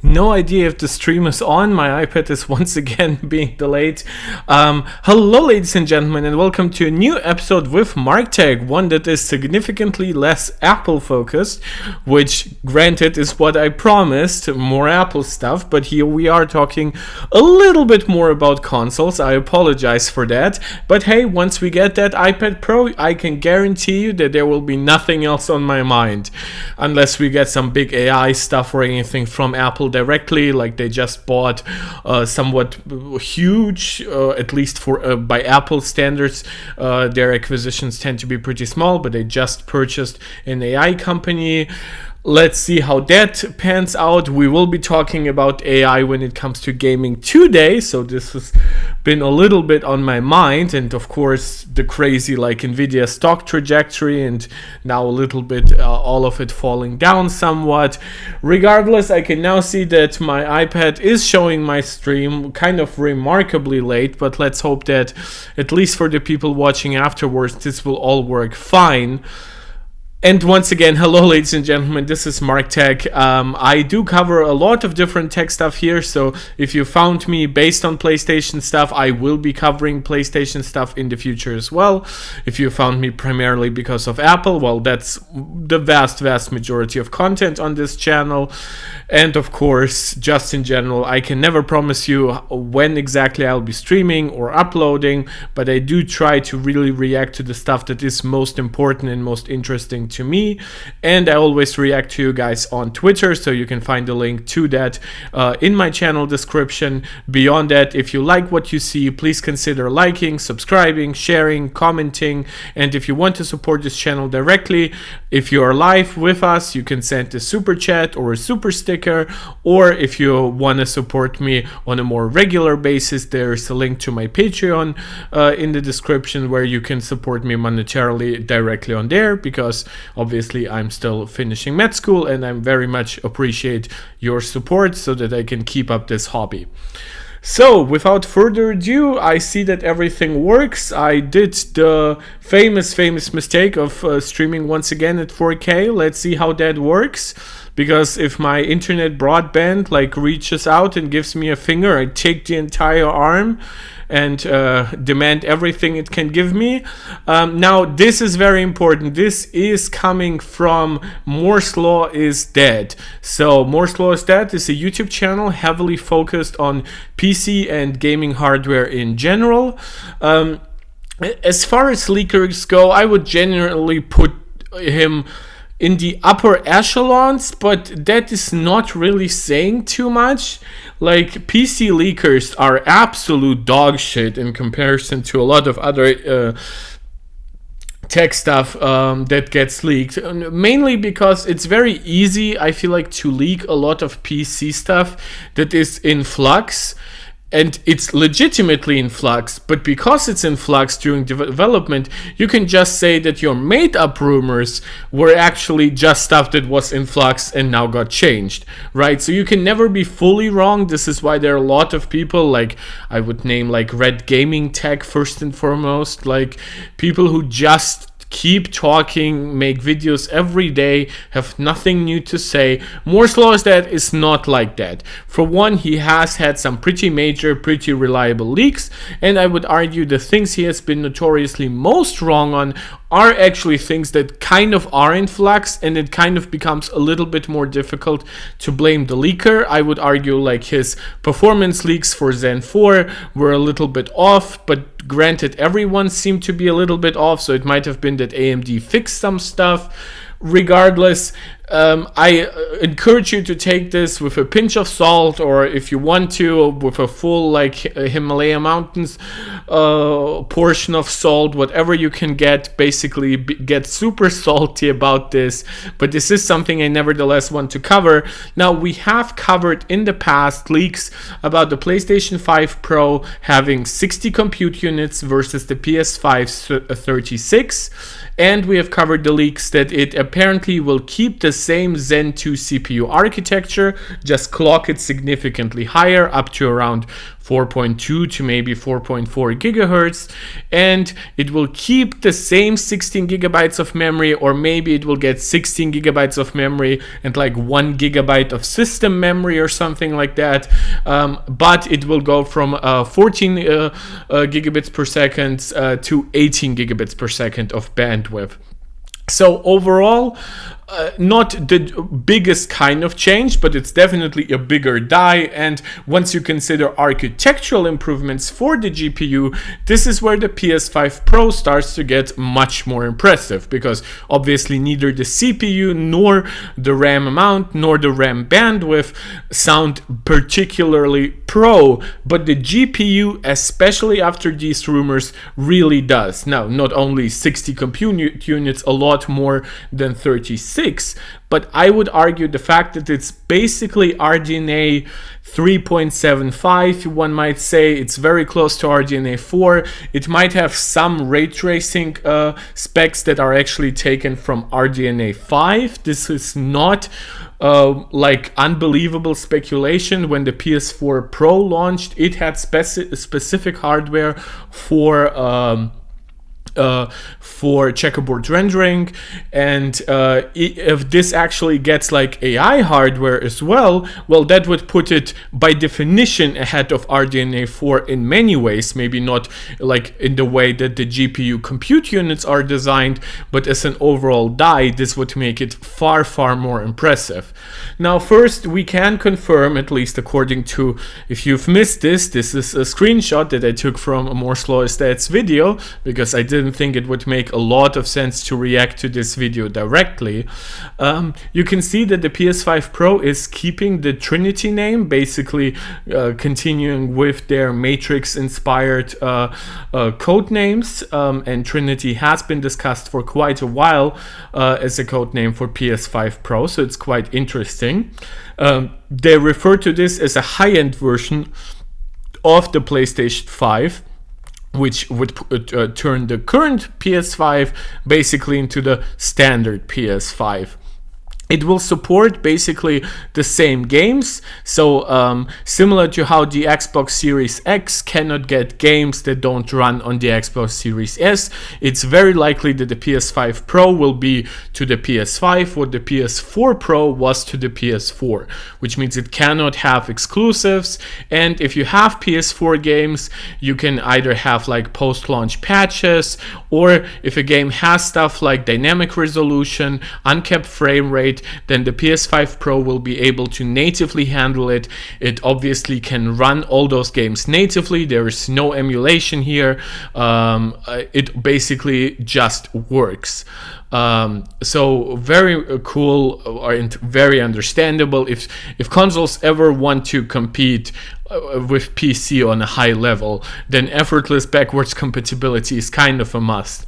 No idea if the stream is on. My iPad is once again being delayed. Hello, ladies and gentlemen, and welcome to a new episode with MarkTech, one that is significantly less Apple focused, which, granted, is what I promised, more Apple stuff, but here we are talking a little bit more about consoles. I apologize for that, but hey, once we get that iPad Pro, I can guarantee you that there will be nothing else on my mind, unless we get some big AI stuff or anything from Apple directly, like they just bought somewhat huge, at least for by Apple standards. Their acquisitions tend to be pretty small, but they just purchased an AI company. Let's see how that pans out. We will be talking about AI when it comes to gaming today, so this has been a little bit on my mind, and of course the crazy like Nvidia stock trajectory, and now a little bit all of it falling down somewhat. Regardless, I can now see that my iPad is showing my stream kind of remarkably late, but let's hope that at least for the people watching afterwards this will all work fine. And once again, hello ladies and gentlemen, this is MarkTech. I do cover a lot of different tech stuff here, so if you found me based on PlayStation stuff, I will be covering PlayStation stuff in the future as well. If you found me primarily because of Apple, well, that's the vast majority of content on this channel. And of course, just in general, I can never promise you when exactly I'll be streaming or uploading, but I do try to really react to the stuff that is most important and most interesting to me, and I always react to you guys on Twitter, so you can find the link to that in my channel description. Beyond that, if you like what you see, please consider liking, subscribing, sharing, commenting, and if you want to support this channel directly, if you are live with us, you can send a super chat or a super sticker, or if you want to support me on a more regular basis, there's a link to my Patreon in the description where you can support me monetarily directly on there, because obviously I'm still finishing med school and I very much appreciate your support so that I can keep up this hobby. So without further ado, I see that everything works. I did the famous mistake of streaming once again at 4K. Let's see how that works, because if my internet broadband like reaches out and gives me a finger, I take the entire arm and demand everything it can give me. Now this is very important. This is coming from Moore's Law is Dead. So Moore's Law is Dead is a YouTube channel heavily focused on PC and gaming hardware in general. As far as leakers go, I would generally put him in the upper echelons, but that is not really saying too much. Like, PC leakers are absolute dog shit in comparison to a lot of other tech stuff that gets leaked, mainly because it's very easy, I feel like, to leak a lot of PC stuff that is in flux. And it's legitimately in flux, but because it's in flux during development, you can just say that your made-up rumors were actually just stuff that was in flux and now got changed, right? So you can never be fully wrong. This is why there are a lot of people, like I would name like Red Gaming Tech first and foremost, like people who just keep talking, make videos every day, have nothing new to say. Moore's Law is Dead is not like that. For one, he has had some pretty major, pretty reliable leaks, and I would argue the things he has been notoriously most wrong on are actually things that kind of are in flux, and it kind of becomes a little bit more difficult to blame the leaker. I would argue like his performance leaks for Zen 4 were a little bit off, but granted, everyone seemed to be a little bit off, so it might have been that AMD fixed some stuff. Regardless, I encourage you to take this with a pinch of salt, or if you want to, with a full like Himalaya Mountains portion of salt, whatever you can get. Basically get super salty about this, but this is something I nevertheless want to cover. Now, we have covered in the past leaks about the PlayStation 5 Pro having 60 compute units versus the PS5 36, and we have covered the leaks that it apparently will keep the same Zen 2 CPU architecture, just clock it significantly higher, up to around 4.2 to maybe 4.4 gigahertz, and it will keep the same 16 gigabytes of memory, or maybe it will get 16 gigabytes of memory and like 1 gigabyte of system memory or something like that, but it will go from 14 gigabits per second to 18 gigabits per second of bandwidth. So overall, not the biggest kind of change, but it's definitely a bigger die. And once you consider architectural improvements for the GPU, this is where the PS5 Pro starts to get much more impressive, because obviously neither the CPU nor the RAM amount nor the RAM bandwidth sound particularly pro, but the GPU, especially after these rumors, really does. Now, not only 60 compute units, a lot more than 36, but I would argue the fact that it's basically RDNA 3.75, one might say, it's very close to RDNA 4. It might have some ray tracing specs that are actually taken from RDNA 5. This is not like unbelievable speculation. When the PS4 Pro launched, it had specific hardware for checkerboard rendering, and if this actually gets like AI hardware as well, that would put it by definition ahead of RDNA 4 in many ways. Maybe not like in the way that the GPU compute units are designed, but as an overall die, this would make it far more impressive. Now, first, we can confirm, at least according to, if you've missed this is a screenshot that I took from a More Slow Stats video, because I didn't think it would make a lot of sense to react to this video directly. You can see that the PS5 Pro is keeping the Trinity name, basically continuing with their Matrix inspired code names, and Trinity has been discussed for quite a while as a code name for PS5 Pro, so it's quite interesting. They refer to this as a high-end version of the PlayStation 5, which would turn the current PS5 basically into the standard PS5. It will support basically the same games, so similar to how the Xbox Series X cannot get games that don't run on the Xbox Series S, it's very likely that the PS5 Pro will be to the PS5 what the PS4 Pro was to the PS4, which means it cannot have exclusives. And if you have PS4 games, you can either have like post-launch patches, or if a game has stuff like dynamic resolution, uncapped frame rate, then the PS5 Pro will be able to natively handle it. It obviously can run all those games natively. There is no emulation here. It basically just works. So very cool and very understandable. If consoles ever want to compete with PC on a high level, then effortless backwards compatibility is kind of a must.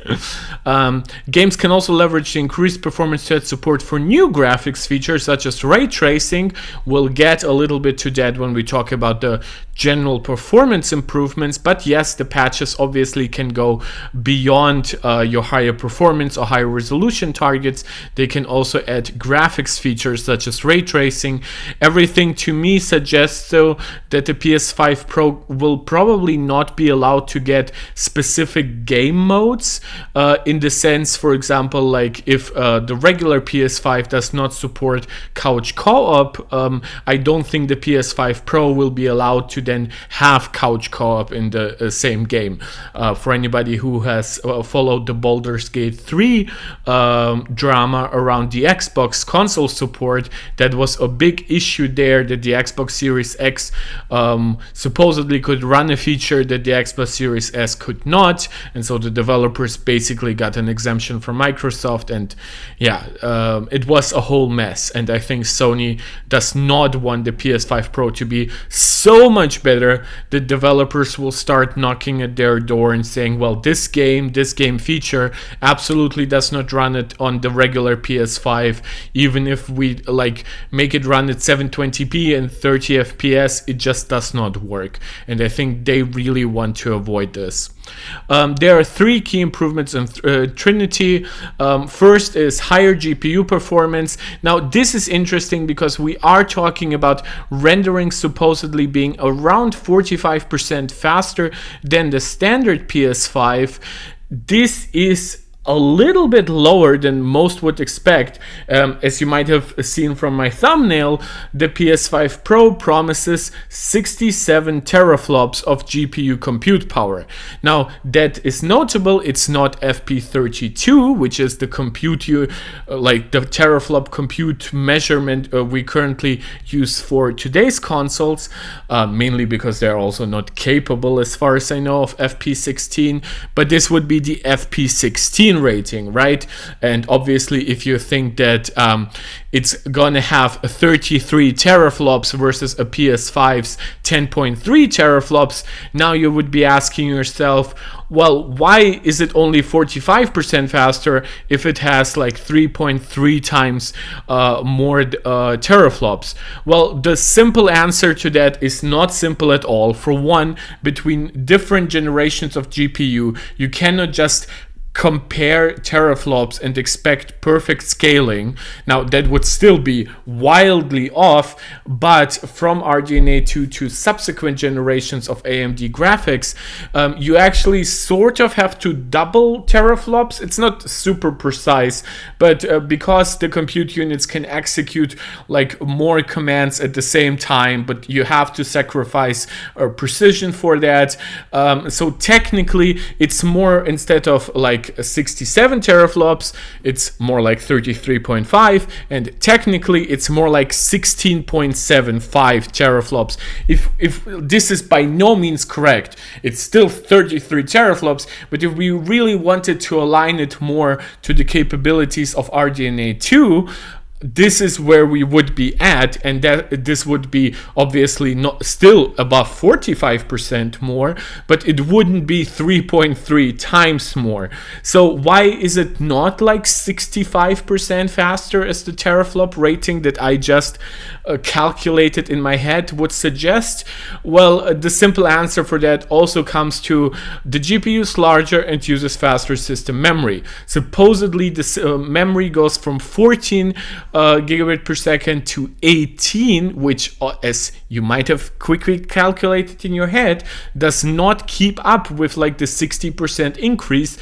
Games can also leverage the increased performance to add support for new graphics features such as ray tracing. We'll get a little bit to that when we talk about the general performance improvements, but yes, the patches obviously can go beyond your higher performance or higher resolution targets. They can also add graphics features such as ray tracing. Everything to me suggests though that the PS5 Pro will probably not be allowed to get specific game modes, in the sense, for example, like if the regular PS5 does not support couch co-op, I don't think the PS5 Pro will be allowed to then have couch co-op in the same game. For anybody who has followed the Baldur's Gate 3 drama around the Xbox console support, that was a big issue there, that the Xbox Series X supposedly could run a feature that the Xbox Series S could not, and so the developers basically got an exemption from Microsoft, and it was a whole mess. And I think Sony does not want the PS5 Pro to be so much better that developers will start knocking at their door and saying, well, this game feature absolutely does not run it on the regular PS5, even if we like make it run at 720p and 30 FPS, it just just does not work, and I think they really want to avoid this. There are three key improvements in Trinity. First is higher GPU performance. Now this is interesting because we are talking about rendering supposedly being around 45% faster than the standard PS5. This is a little bit lower than most would expect. As you might have seen from my thumbnail, the PS5 Pro promises 67 teraflops of GPU compute power. Now that is notable. It's not FP32, which is the compute like the teraflop compute measurement we currently use for today's consoles, mainly because they're also not capable, as far as I know, of FP16, but this would be the FP16 rating, right? And obviously if you think that it's gonna have 33 teraflops versus a PS5's 10.3 teraflops, now you would be asking yourself, well, why is it only 45% faster if it has like 3.3 times more teraflops? Well, the simple answer to that is not simple at all. For one, between different generations of GPU, you cannot just compare teraflops and expect perfect scaling. Now that would still be wildly off, but from RDNA 2 to subsequent generations of AMD graphics, you actually sort of have to double teraflops. It's not super precise, but because the compute units can execute like more commands at the same time, but you have to sacrifice precision for that. So technically it's more, instead of like 67 teraflops, it's more like 33.5, and technically it's more like 16.75 teraflops. If this is by no means correct, it's still 33 teraflops, but if we really wanted to align it more to the capabilities of RDNA 2, this is where we would be at, and that this would be obviously not still above 45% more, but it wouldn't be 3.3 times more. So why is it not like 65% faster as the teraflop rating that I just calculated in my head would suggest? Well, the simple answer for that also comes to the GPU is larger and uses faster system memory. Supposedly this memory goes from 14 gigabit per second to 18, which, as you might have quickly calculated in your head, does not keep up with like the 60% increase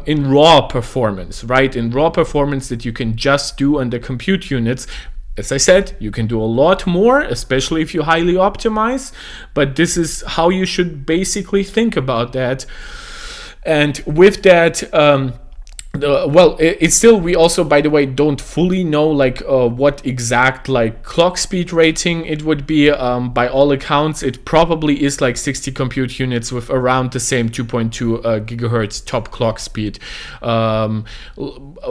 in raw performance, right? In raw performance that you can just do on the compute units. As I said, you can do a lot more, especially if you highly optimize, but this is how you should basically think about that. And with that, it's still, we also, by the way, don't fully know like what exact like clock speed rating it would be. By all accounts, it probably is like 60 compute units with around the same 2.2 gigahertz top clock speed.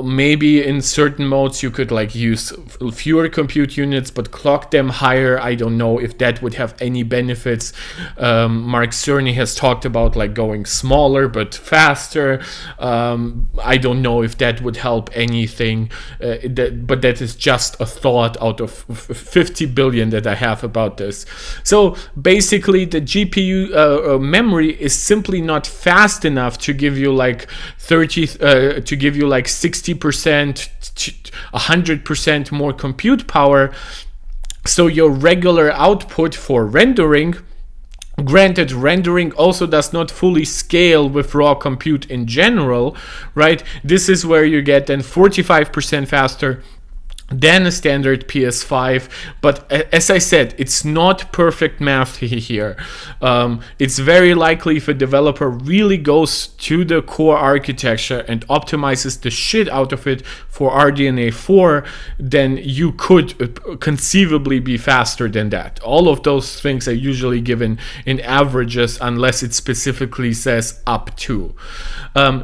Maybe in certain modes you could like use fewer compute units but clock them higher. I don't know if that would have any benefits. Mark Cerny has talked about like going smaller but faster. I don't know if that would help anything, but that is just a thought out of 50 billion that I have about this. So basically the GPU memory is simply not fast enough to give you like 60%, 100% more compute power. So your regular output for rendering, granted, rendering also does not fully scale with raw compute in general, right? This is where you get then 45% faster than a standard PS5, but as I said, it's not perfect math here. It's very likely if a developer really goes to the core architecture and optimizes the shit out of it for RDNA 4, then you could conceivably be faster than that. All of those things are usually given in averages unless it specifically says up to.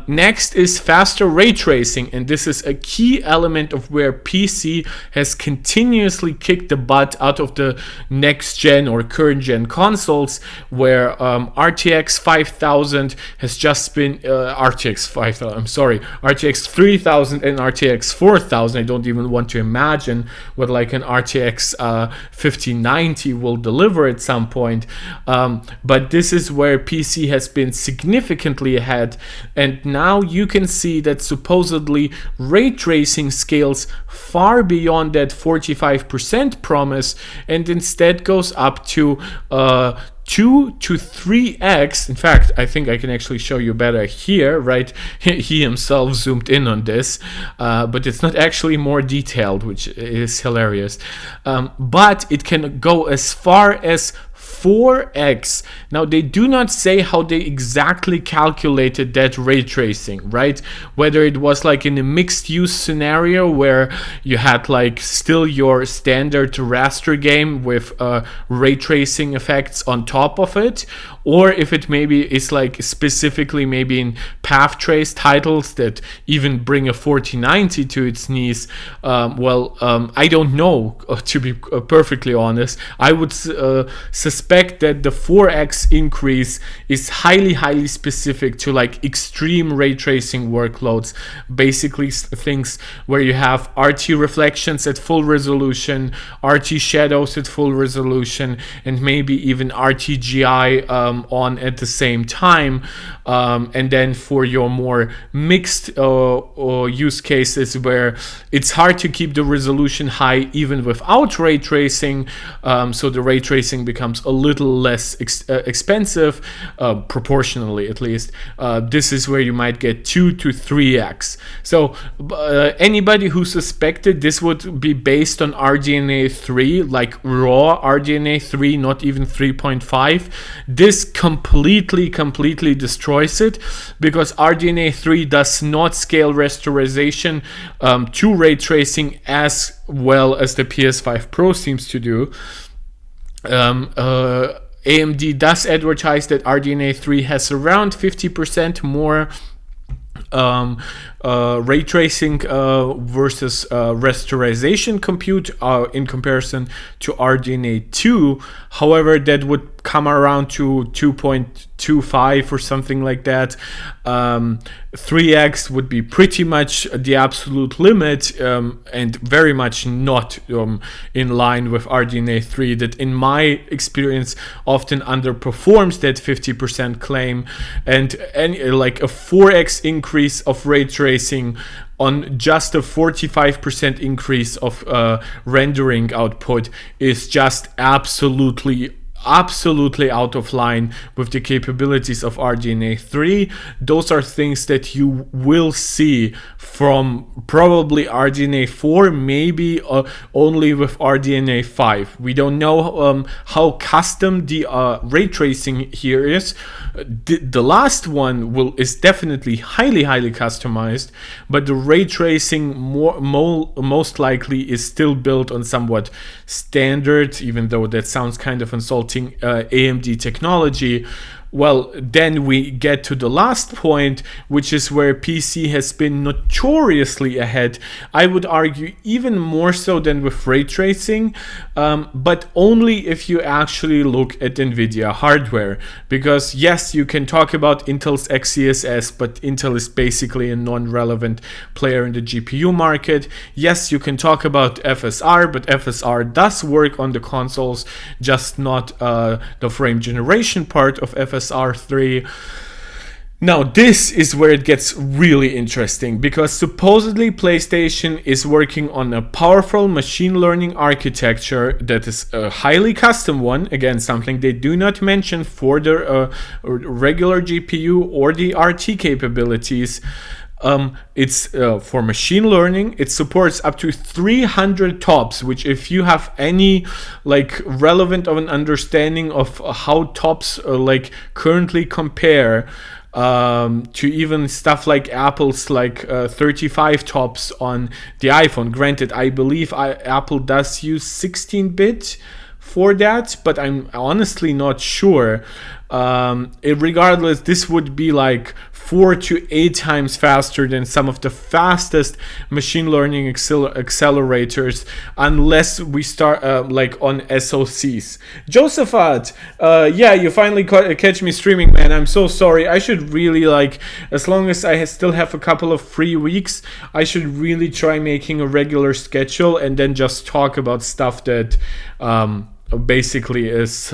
Next is faster ray tracing, and this is a key element of where PC PC has continuously kicked the butt out of the next gen or current gen consoles, where RTX 5000 has just been RTX 5000, I'm sorry, RTX 3000 and RTX 4000. I don't even want to imagine what like an RTX 5090 will deliver at some point, but this is where PC has been significantly ahead, and now you can see that supposedly ray tracing scales far beyond that 45% promise, and instead goes up to 2 to 3x. In fact, I think I can actually show you better here, right? He himself zoomed in on this, but it's not actually more detailed, which is hilarious. But it can go as far as 4x. Now, they do not say how they exactly calculated that ray tracing, right? Whether it was like in a mixed use scenario where you had like still your standard raster game with ray tracing effects on top of it, or if it maybe is like specifically maybe in path trace titles that even bring a 4090 to its knees. I don't know, to be perfectly honest. I would suspect that the 4x increase is highly specific to like extreme ray tracing workloads, basically things where you have RT reflections at full resolution, RT shadows at full resolution, and maybe even RTGI on at the same time. And then for your more mixed use cases where it's hard to keep the resolution high even without ray tracing, so the ray tracing becomes a little less expensive, proportionally at least. This is where you might get 2 to 3x. So anybody who suspected this would be based on RDNA 3, like raw RDNA 3, not even 3.5, this completely destroys it, because RDNA 3 does not scale rasterization to ray tracing as well as the PS5 Pro seems to do. AMD does advertise that RDNA 3 has around 50% more ray tracing versus rasterization compute in comparison to RDNA 2. However, that would come around to 2.25 or something like that. 3x would be pretty much the absolute limit, and very much not in line with RDNA 3, that in my experience often underperforms that 50% claim, and like a 4x increase of ray tracing on just a 45% increase of rendering output is just absolutely out of line with the capabilities of RDNA 3. Those are things that you will see from probably RDNA 4, maybe only with RDNA 5. We don't know how custom the ray tracing here is. The last one is definitely highly customized, but the ray tracing most likely is still built on somewhat standard, even though that sounds kind of insulting, AMD technology. Well, then we get to the last point, which is where PC has been notoriously ahead. I would argue even more so than with ray tracing, but only if you actually look at NVIDIA hardware. Because yes, you can talk about Intel's XeSS, but Intel is basically a non-relevant player in the GPU market. Yes, you can talk about FSR, but FSR does work on the consoles, just not the frame generation part of FSR 3. Now, this is where it gets really interesting, because supposedly PlayStation is working on a powerful machine learning architecture that is a highly custom one. Again, something they do not mention for the regular GPU or the RT capabilities. It's for machine learning. It supports up to 300 TOPS, which, if you have any like relevant of an understanding of how TOPS like currently compare to even stuff like Apple's like 35 TOPS on the iPhone. Granted, I believe Apple does use 16-bit for that, but I'm honestly not sure. Regardless, this would be like 4 to 8 times faster than some of the fastest machine learning accelerators, unless we start like on SoCs. Josephat, yeah, you finally catch me streaming, man. I'm so sorry. I should really, like, as long as I still have a couple of free weeks, I should really try making a regular schedule and then just talk about stuff that basically is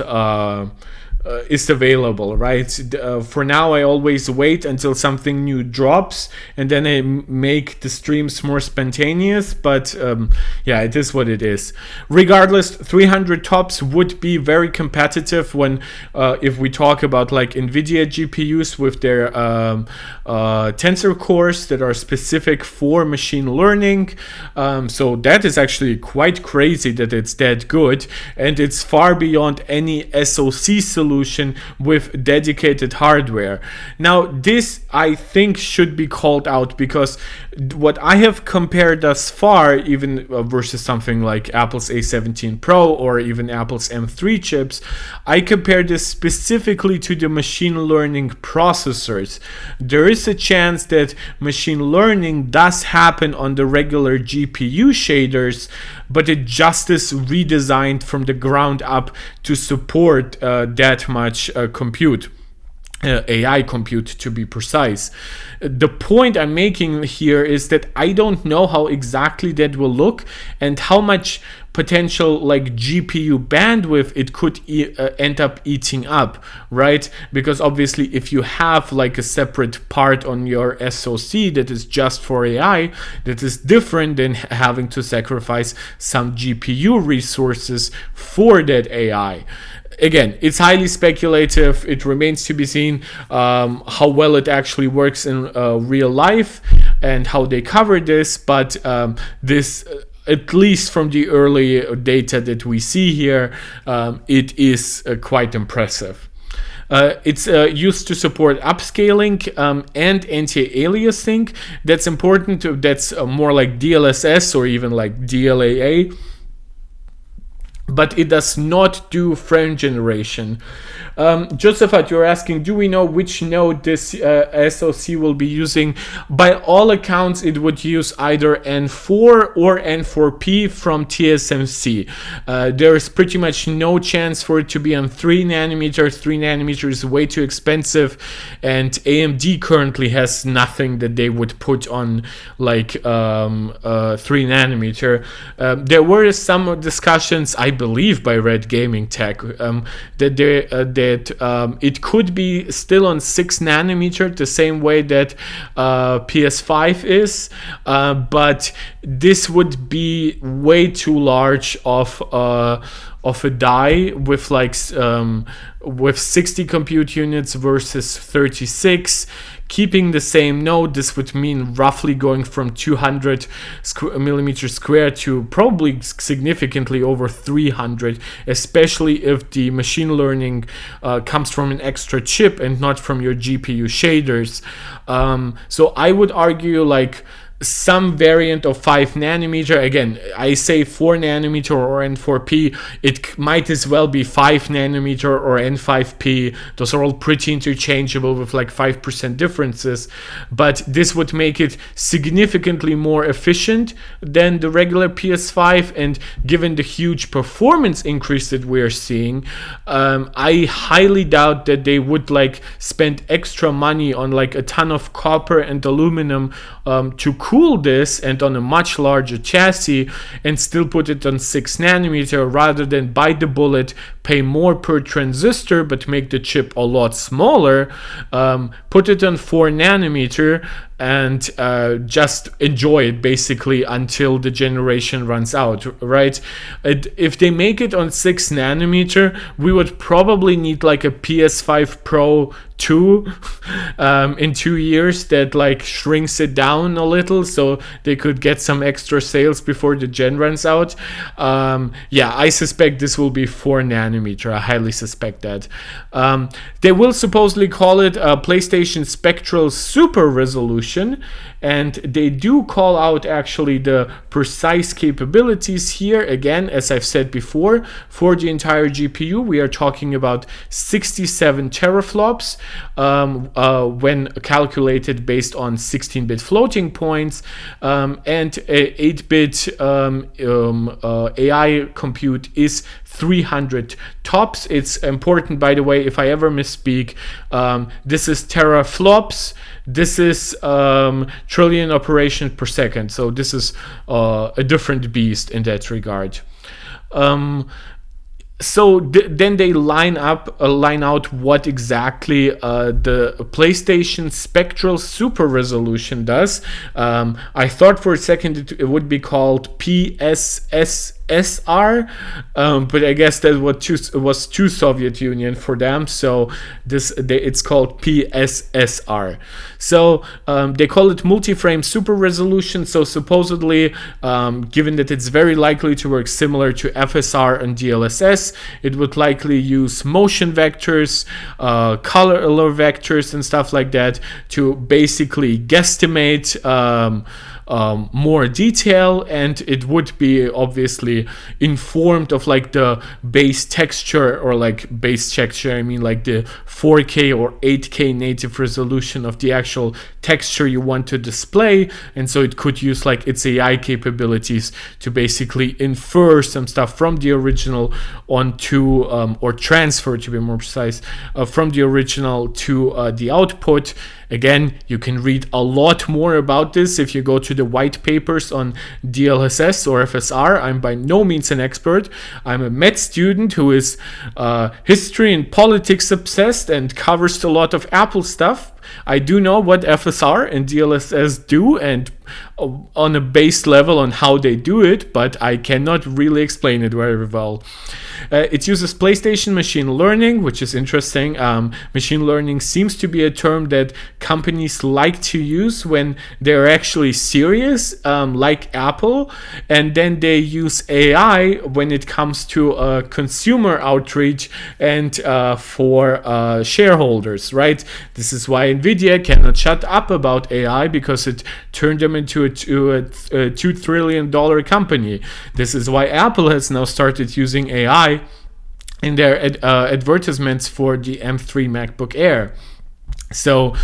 available, right? For now, I always wait until something new drops, and then I make the streams more spontaneous. But yeah, it is what it is. Regardless, 300 tops would be very competitive when if we talk about like NVIDIA GPUs with their tensor cores that are specific for machine learning. So that is actually quite crazy that it's that good, and it's far beyond any SoC solution with dedicated hardware. Now, this I think should be called out, because what I have compared thus far, even versus something like Apple's A17 Pro or even Apple's M3 chips, I compare this specifically to the machine learning processors. There is a chance that machine learning does happen on the regular GPU shaders, but it just is redesigned from the ground up to support that much compute. AI compute, to be precise. The point I'm making here is that I don't know how exactly that will look and how much potential like GPU bandwidth it could end up eating up, right? Because obviously if you have like a separate part on your SoC that is just for AI, that is different than having to sacrifice some GPU resources for that AI. Again, it's highly speculative. It remains to be seen how well it actually works in real life and how they cover this. But this, at least from the early data that we see here, it is quite impressive. It's used to support upscaling and anti-aliasing. That's important. That's more like DLSS or even like DLAA. But it does not do frame generation. Josephat, you're asking, do we know which node this SoC will be using? By all accounts, it would use either N4 or N4P from TSMC. There is pretty much no chance for it to be on 3 nanometers. 3 nanometers is way too expensive, and AMD currently has nothing that they would put on like 3 nanometer. There were some discussions, I believe, by Red Gaming Tech that it could be still on 6 nanometer, the same way that PS5 is, but this would be way too large of a die with like with 60 compute units versus 36. Keeping the same node, this would mean roughly going from 200 millimeters square to probably significantly over 300, especially if the machine learning comes from an extra chip and not from your GPU shaders. So I would argue like some variant of 5 nanometer. Again, I say 4 nanometer or N4P. It might as well be 5 nanometer or N5P. Those are all pretty interchangeable with like 5% differences, but this would make it significantly more efficient than the regular PS5. And given the huge performance increase that we're seeing, I highly doubt that they would like spend extra money on like a ton of copper and aluminum to cool this and on a much larger chassis and still put it on 6 nanometer, rather than bite the bullet, pay more per transistor but make the chip a lot smaller, put it on 4 nanometer and just enjoy it basically until the generation runs out, right? If they make it on 6 nanometer, we would probably need like a PS5 Pro 2 in 2 years that like shrinks it down a little so they could get some extra sales before the gen runs out. Yeah, I suspect this will be 4 nanometer. I highly suspect that. They will supposedly call it a PlayStation Spectral Super Resolution, resolution, and they do call out actually the precise capabilities here. Again, as I've said before, for the entire GPU we are talking about 67 teraflops when calculated based on 16-bit floating points, and 8-bit AI compute is 300 tops. It's important, by the way, if I ever misspeak, this is teraflops, this is trillion operations per second, so this is a different beast in that regard. So then they line out what exactly the PlayStation Spectral Super Resolution does. I thought for a second it would be called PSSR, but I guess that was too Soviet Union for them, so it's called PSSR. So they call it multi-frame super resolution. So supposedly, given that it's very likely to work similar to FSR and DLSS, it would likely use motion vectors, color vectors, and stuff like that to basically guesstimate more detail, and it would be obviously informed of like the base texture, or like base texture, I mean like the 4K or 8K native resolution of the actual texture you want to display. And so it could use like its AI capabilities to basically infer some stuff from the original onto or transfer, to be more precise, from the original to the output. Again, you can read a lot more about this if you go to the white papers on DLSS or FSR. I'm by no means an expert. I'm a med student who is history and politics obsessed and covers a lot of Apple stuff. I do know what FSR and DLSS do, and on a base level on how they do it, but I cannot really explain it very well. It uses PlayStation machine learning, which is interesting. Machine learning seems to be a term that companies like to use when they're actually serious, like Apple, and then they use AI when it comes to consumer outreach and for shareholders, right? This is why Nvidia cannot shut up about AI, because it turned them into a $2 trillion company. This is why Apple has now started using AI in their advertisements for the M3 MacBook Air. So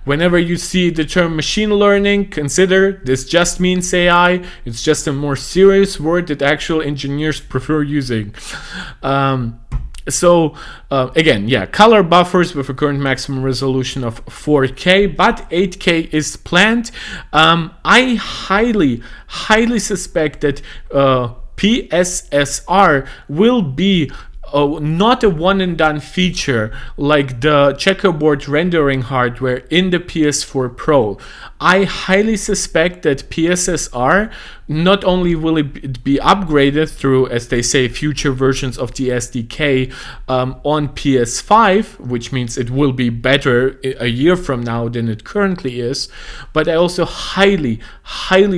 whenever you see the term machine learning, consider this just means AI. It's just a more serious word that actual engineers prefer using. So again, yeah, color buffers with a current maximum resolution of 4K, but 8K is planned. I highly suspect that PSSR will be not a one and done feature like the checkerboard rendering hardware in the PS4 Pro. I highly suspect that PSSR not only will it be upgraded through, as they say, future versions of the SDK on PS5, which means it will be better a year from now than it currently is, but I also highly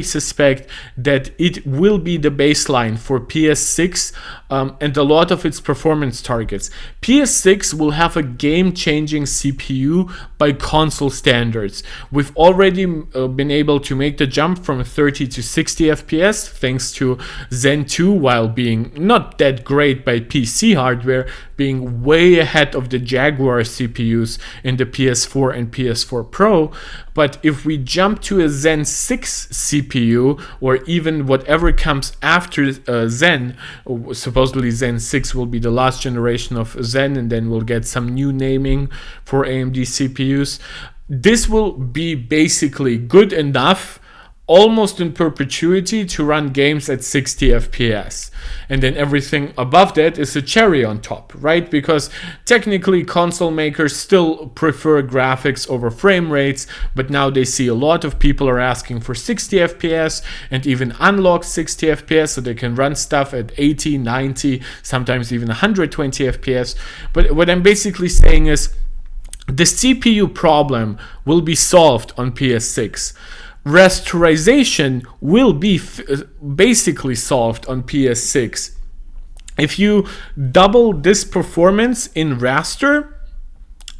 suspect that it will be the baseline for PS6 and a lot of its performance targets. PS6 will have a game-changing CPU by console standards. We've already been able to make the jump from 30 to 60 FPS thanks to Zen 2, while being not that great by PC hardware, being way ahead of the Jaguar CPUs in the PS4 and PS4 Pro. But if we jump to a Zen 6 CPU, or even whatever comes after Zen, supposedly Zen 6 will be the last generation of Zen, and then we'll get some new naming for AMD CPUs. This will be basically good enough, almost in perpetuity, to run games at 60 FPS. And then everything above that is a cherry on top, right? Because technically console makers still prefer graphics over frame rates, but now they see a lot of people are asking for 60 FPS and even unlocked 60 FPS, so they can run stuff at 80, 90, sometimes even 120 FPS. But what I'm basically saying is the CPU problem will be solved on PS6. Rasterization will be basically solved on PS6. If you double this performance in raster,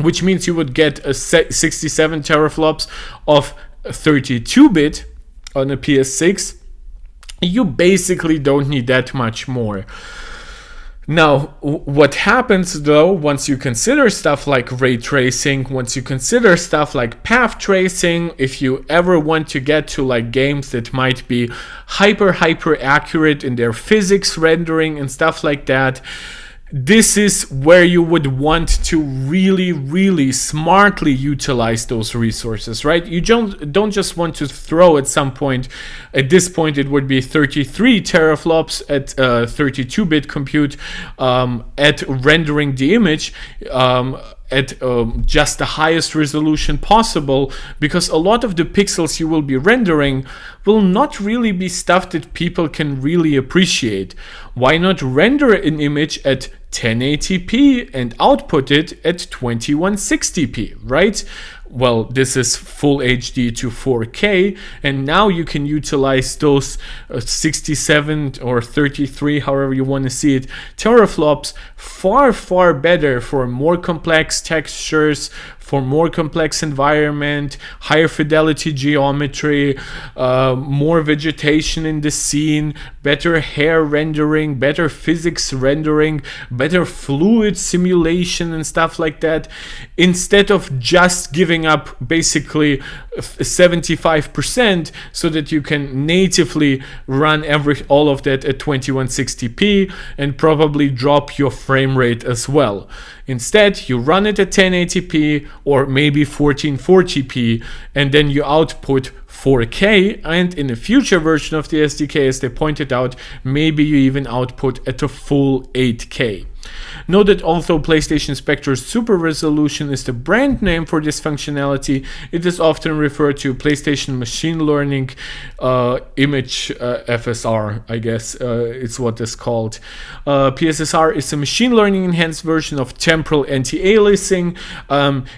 which means you would get a 67 teraflops of 32-bit on a PS6, you basically don't need that much more. Now, what happens though, once you consider stuff like ray tracing, once you consider stuff like path tracing, if you ever want to get to like games that might be hyper accurate in their physics rendering and stuff like that, this is where you would want to really smartly utilize those resources, right? You don't just want to throw at some point. At this point, it would be 33 teraflops at 32-bit compute at rendering the image at just the highest resolution possible, because a lot of the pixels you will be rendering will not really be stuff that people can really appreciate. Why not render an image at 1080p and output it at 2160p, right? Well, this is full HD to 4K, and now you can utilize those 67 or 33, however you want to see it, teraflops far better for more complex textures, for more complex environment, higher fidelity geometry, more vegetation in the scene, better hair rendering, better physics rendering, better fluid simulation and stuff like that, instead of just giving up basically 75% so that you can natively run all of that at 2160p and probably drop your frame rate as well. Instead, you run it at 1080p or maybe 1440p, and then you output 4K, and in a future version of the SDK, as they pointed out, maybe you even output at a full 8K. Note that although PlayStation Spectre's Super Resolution is the brand name for this functionality, it is often referred to PlayStation Machine Learning Image FSR, I guess it's what it's called. PSSR is a machine learning enhanced version of temporal anti-aliasing.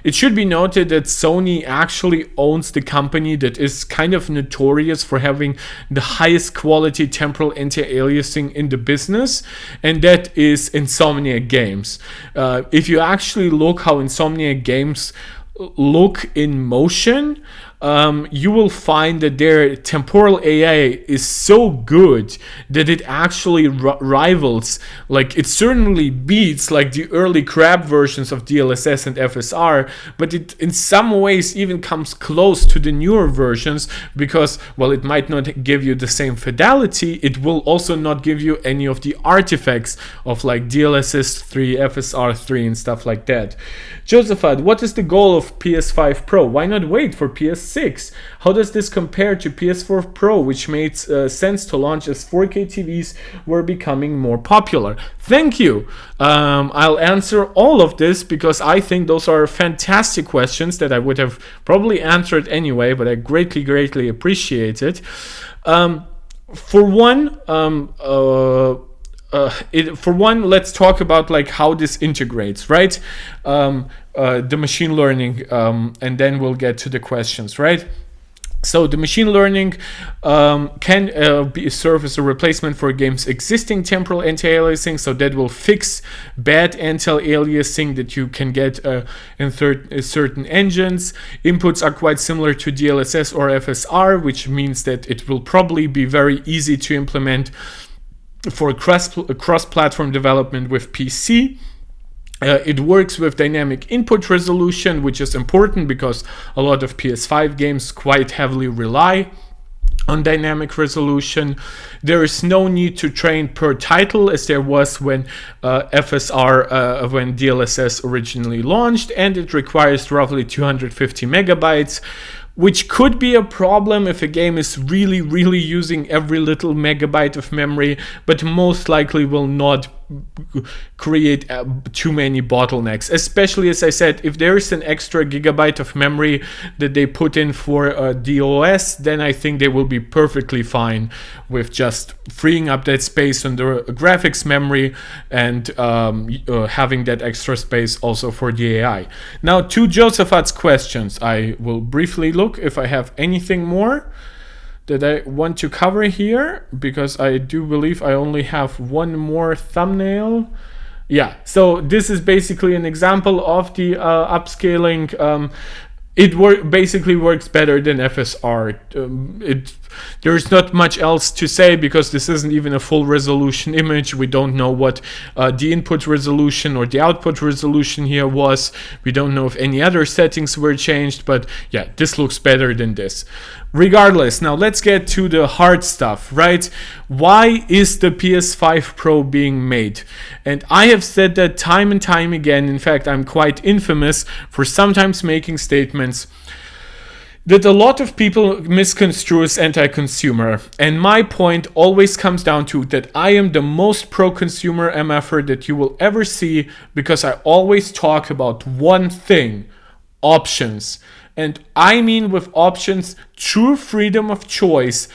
It should be noted that Sony actually owns the company that is kind of notorious for having the highest quality temporal anti-aliasing in the business, and that is Insomniac Games. If you actually look how Insomniac Games look in motion, you will find that their temporal AI is so good that it actually rivals, like it certainly beats like the early crab versions of DLSS and FSR, but it in some ways even comes close to the newer versions, because while it might not give you the same fidelity, it will also not give you any of the artifacts of like DLSS 3, FSR 3 and stuff like that. Josephat, what is the goal of PS5 Pro? Why not wait for PS6? How does this compare to PS4 Pro, which made sense to launch as 4K TVs were becoming more popular? Thank you. I'll answer all of this because I think those are fantastic questions that I would have probably answered anyway, but I greatly appreciate it. For one, let's talk about like how this integrates, right? The machine learning, and then we'll get to the questions, right? So the machine learning can serve as a replacement for a game's existing temporal anti-aliasing, so that will fix bad anti-aliasing that you can get in certain engines. Inputs are quite similar to DLSS or FSR, which means that it will probably be very easy to implement for cross-platform development with PC. It works with dynamic input resolution, which is important because a lot of PS5 games quite heavily rely on dynamic resolution. There is no need to train per title as there was when FSR, when DLSS originally launched, and it requires roughly 250 megabytes, which could be a problem if a game is really using every little megabyte of memory, but most likely will not create too many bottlenecks, especially, as I said, if there is an extra gigabyte of memory that they put in for DOS, then I think they will be perfectly fine with just freeing up that space on the graphics memory and having that extra space also for the AI. Now, to Josephat's questions, I will briefly look if I have anything more that I want to cover here, because I do believe I only have one more thumbnail. Yeah, so this is basically an example of the upscaling. basically works better than FSR. There's not much else to say because this isn't even a full resolution image. We don't know what the input resolution or the output resolution here was. We don't know if any other settings were changed, but yeah, this looks better than this. Regardless, now let's get to the hard stuff, right? Why is the PS5 Pro being made? And I have said that time and time again. In fact, I'm quite infamous for sometimes making statements that a lot of people misconstrue as anti-consumer. And my point always comes down to that I am the most pro-consumer MFer that you will ever see, because I always talk about one thing: options. And I mean with options, true freedom of choice.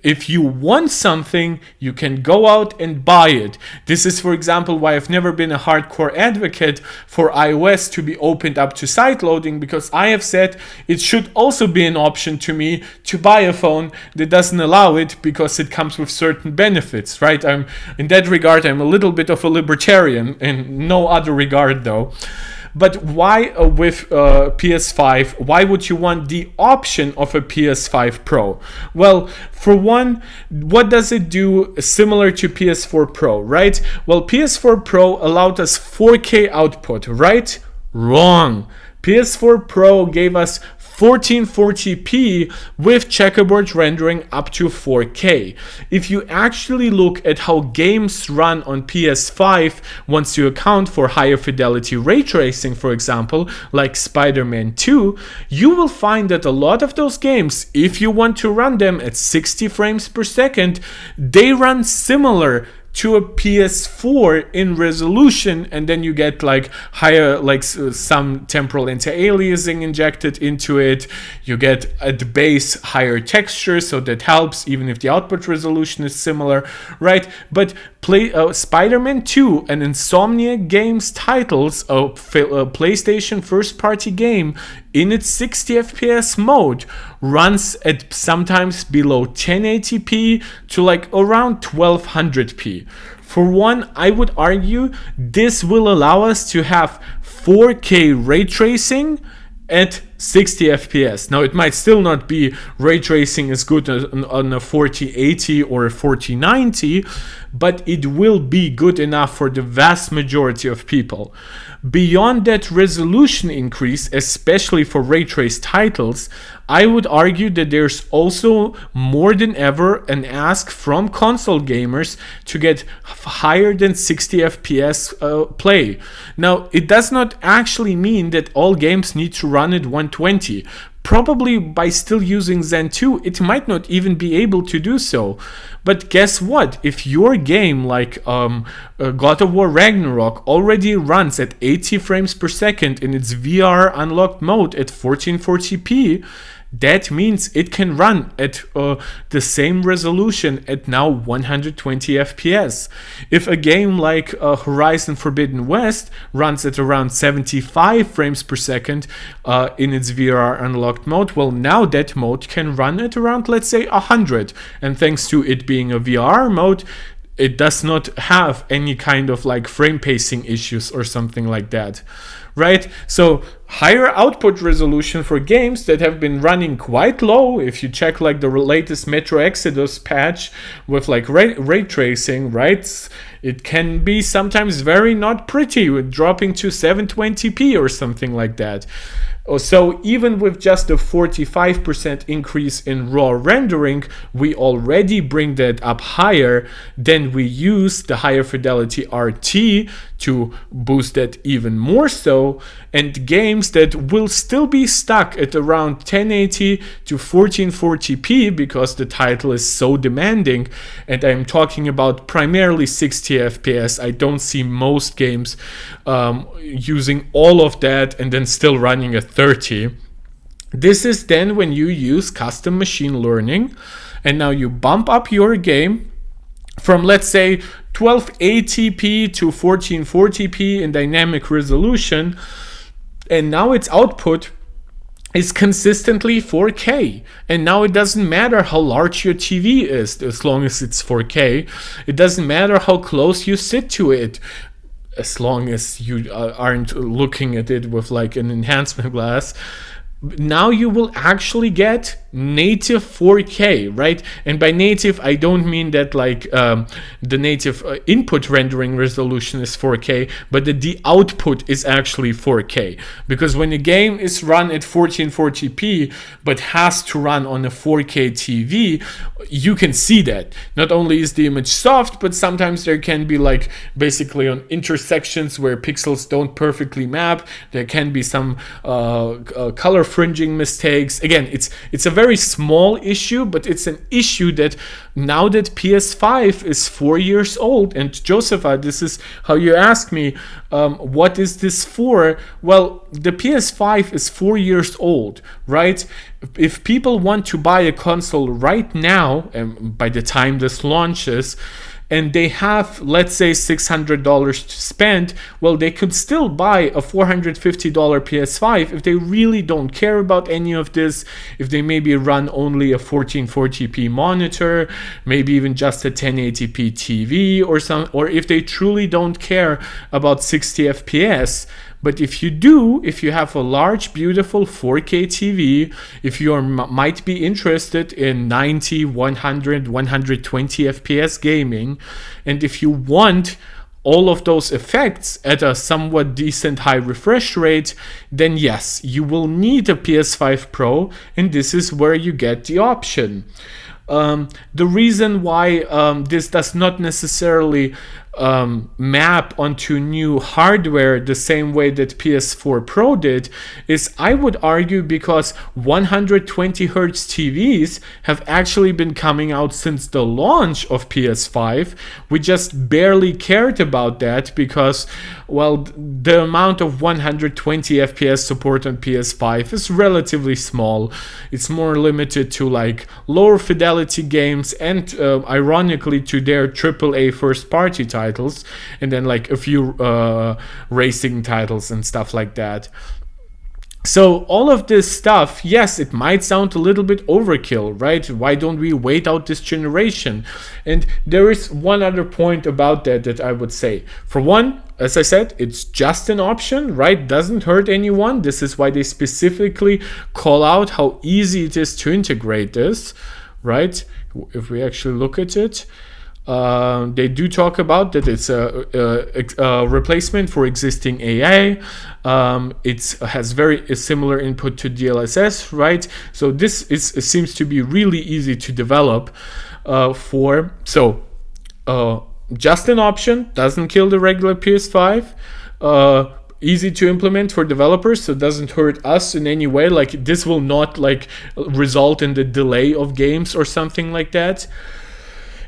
If you want something, you can go out and buy it. This is, for example, why I've never been a hardcore advocate for iOS to be opened up to side loading, because I have said it should also be an option to me to buy a phone that doesn't allow it because it comes with certain benefits, right? In that regard, I'm a little bit of a libertarian, in no other regard though. But why with PS5, why would you want the option of a PS5 Pro? Well, for one, what does it do similar to PS4 Pro, right? Well, PS4 Pro allowed us 4K output, right? Wrong. PS4 Pro gave us 1440p with checkerboard rendering up to 4K. If you actually look at how games run on PS5, once you account for higher fidelity ray tracing, for example, like Spider-Man 2, you will find that a lot of those games, if you want to run them at 60 frames per second, they run similar to a PS4 in resolution, and then you get like higher, like some temporal anti-aliasing injected into it. You get at the base higher texture, so that helps even if the output resolution is similar, right? But Spider-Man 2, an Insomniac Games titles, a PlayStation first-party game, in its 60 FPS mode, runs at sometimes below 1080p to like around 1200p. For one, I would argue this will allow us to have 4K ray tracing at 60 FPS. Now, it might still not be ray tracing as good on a 4080 or a 4090, but it will be good enough for the vast majority of people. Beyond that resolution increase, especially for ray traced titles, I would argue that there's also more than ever an ask from console gamers to get higher than 60 FPS play. Now, it does not actually mean that all games need to run at 120. Probably by still using Zen 2, it might not even be able to do so. But guess what? If your game like God of War Ragnarok already runs at 80 frames per second in its VR unlocked mode at 1440p, that means it can run at the same resolution at now 120 FPS. If a game like Horizon Forbidden West runs at around 75 frames per second in its VR unlocked mode, well, now that mode can run at around, let's say, 100. And thanks to it being a VR mode, it does not have any kind of like frame pacing issues or something like that, right? So higher output resolution for games that have been running quite low. If you check like the latest Metro Exodus patch with like ray tracing, right? It can be sometimes very not pretty with dropping to 720p or something like that. So even with just a 45% increase in raw rendering, we already bring that up higher. Then we use the higher fidelity RT to boost that even more so. And games that will still be stuck at around 1080 to 1440p because the title is so demanding. And I'm talking about primarily 60 FPS. I don't see most games using all of that and then still running at 30. This is then when you use custom machine learning, and now you bump up your game from, let's say, 1280p to 1440p in dynamic resolution, and now its output is consistently 4K. And now it doesn't matter how large your TV is, as long as it's 4K. It doesn't matter how close you sit to it, as long as you aren't looking at it with like an enhancement glass. now you will actually get native 4K, right? And by native, I don't mean that like the native input rendering resolution is 4K, but that the output is actually 4K. Because when a game is run at 1440p but has to run on a 4K TV, you can see that. Not only is the image soft, but sometimes there can be like basically on intersections where pixels don't perfectly map, there can be some color fringing mistakes. Again, it's a very small issue, but it's an issue that now that PS5 is 4 years old, and Josepha, this is how you ask me, what is this for? Well, the PS5 is 4 years old, right? If people want to buy a console right now, and by the time this launches, and they have, let's say, $600 to spend, well, they could still buy a $450 PS5 if they really don't care about any of this, if they maybe run only a 1440p monitor, maybe even just a 1080p TV or if they truly don't care about 60 FPS. But if you do, if you have a large, beautiful 4K TV, if you might be interested in 90, 100, 120 FPS gaming, and if you want all of those effects at a somewhat decent high refresh rate, then yes, you will need a PS5 Pro, and this is where you get the option. The reason why this does not necessarily map onto new hardware the same way that PS4 Pro did is, I would argue, because 120 Hz TVs have actually been coming out since the launch of PS5. We just barely cared about that because, well, the amount of 120 FPS support on PS5 is relatively small. It's more limited to like lower fidelity games and ironically to their AAA first party titles, and then like a few racing titles and stuff like that. So all of this stuff, yes, it might sound a little bit overkill, right? Why don't we wait out this generation? And there is one other point about that I would say. For one, as I said, it's just an option, right? Doesn't hurt anyone. This is why they specifically call out how easy it is to integrate this, right? If we actually look at it, they do talk about that it's a replacement for existing AA. It has very similar input to DLSS, right? So this seems to be really easy to develop for. So just an option, doesn't kill the regular PS5. Easy to implement for developers, so it doesn't hurt us in any way. Like this will not like result in the delay of games or something like that.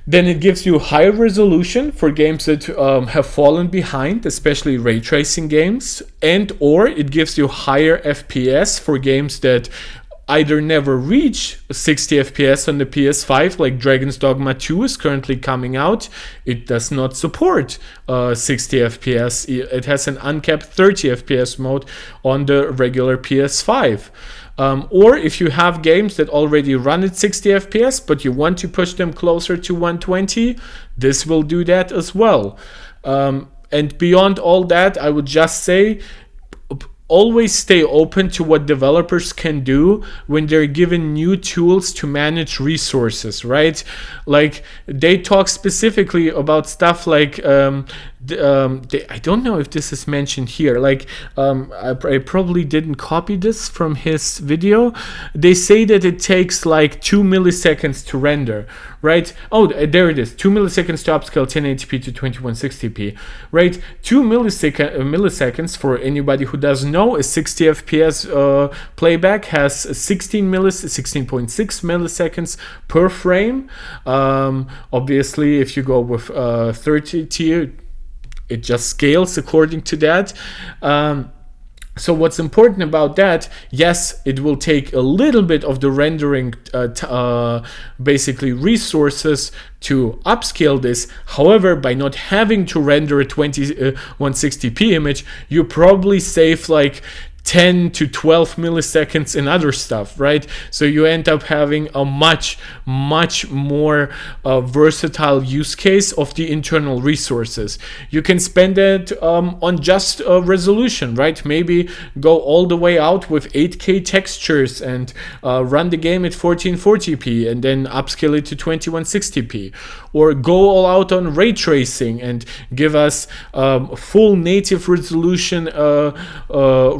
Then it gives you higher resolution for games that have fallen behind, especially ray tracing games, and or it gives you higher FPS for games that either never reach 60 FPS on the PS5, like Dragon's Dogma 2 is currently coming out. It does not support 60 FPS. It has an uncapped 30 FPS mode on the regular PS5. Or if you have games that already run at 60 FPS, but you want to push them closer to 120, this will do that as well. And beyond all that, I would just say, always stay open to what developers can do when they're given new tools to manage resources, right? Like they talk specifically about stuff like I don't know if this is mentioned here. Like I probably didn't copy this from his video. They say that it takes like 2 milliseconds to render, right? Oh, there it is. 2 milliseconds to upscale 1080p to 2160p, right? 2 milliseconds for anybody who doesn't know, a 60 FPS playback has 16.6 milliseconds per frame. Obviously, if you go with 30 tier, it just scales according to that. So what's important about that, yes, it will take a little bit of the rendering basically resources to upscale this. However, by not having to render a 160p image, you probably save like 10 to 12 milliseconds in other stuff, right? So you end up having a much more versatile use case of the internal resources. You can spend it on just resolution, right? Maybe go all the way out with 8K textures and run the game at 1440p and then upscale it to 2160p, or go all out on ray tracing and give us full native resolution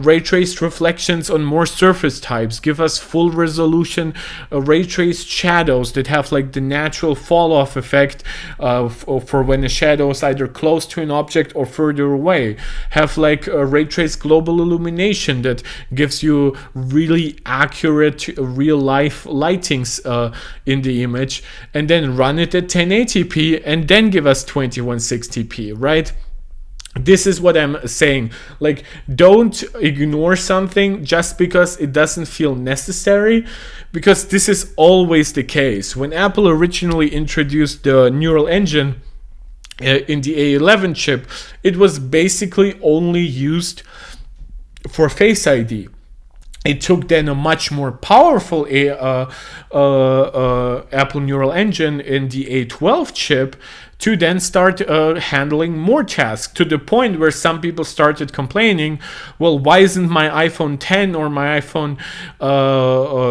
ray traced reflections on more surface types, give us full resolution ray traced shadows that have like the natural fall off effect for when a shadow is either close to an object or further away, have like a ray traced global illumination that gives you really accurate real life lightings in the image, and then run it at 1080p and then give us 2160p, right? This is what I'm saying. Like, don't ignore something just because it doesn't feel necessary, because this is always the case. When Apple originally introduced the neural engine in the A11 chip, it was basically only used for Face ID. It took then a much more powerful Apple neural engine in the A12 chip to then start handling more tasks, to the point where some people started complaining, well, why isn't my iPhone 10 or my iPhone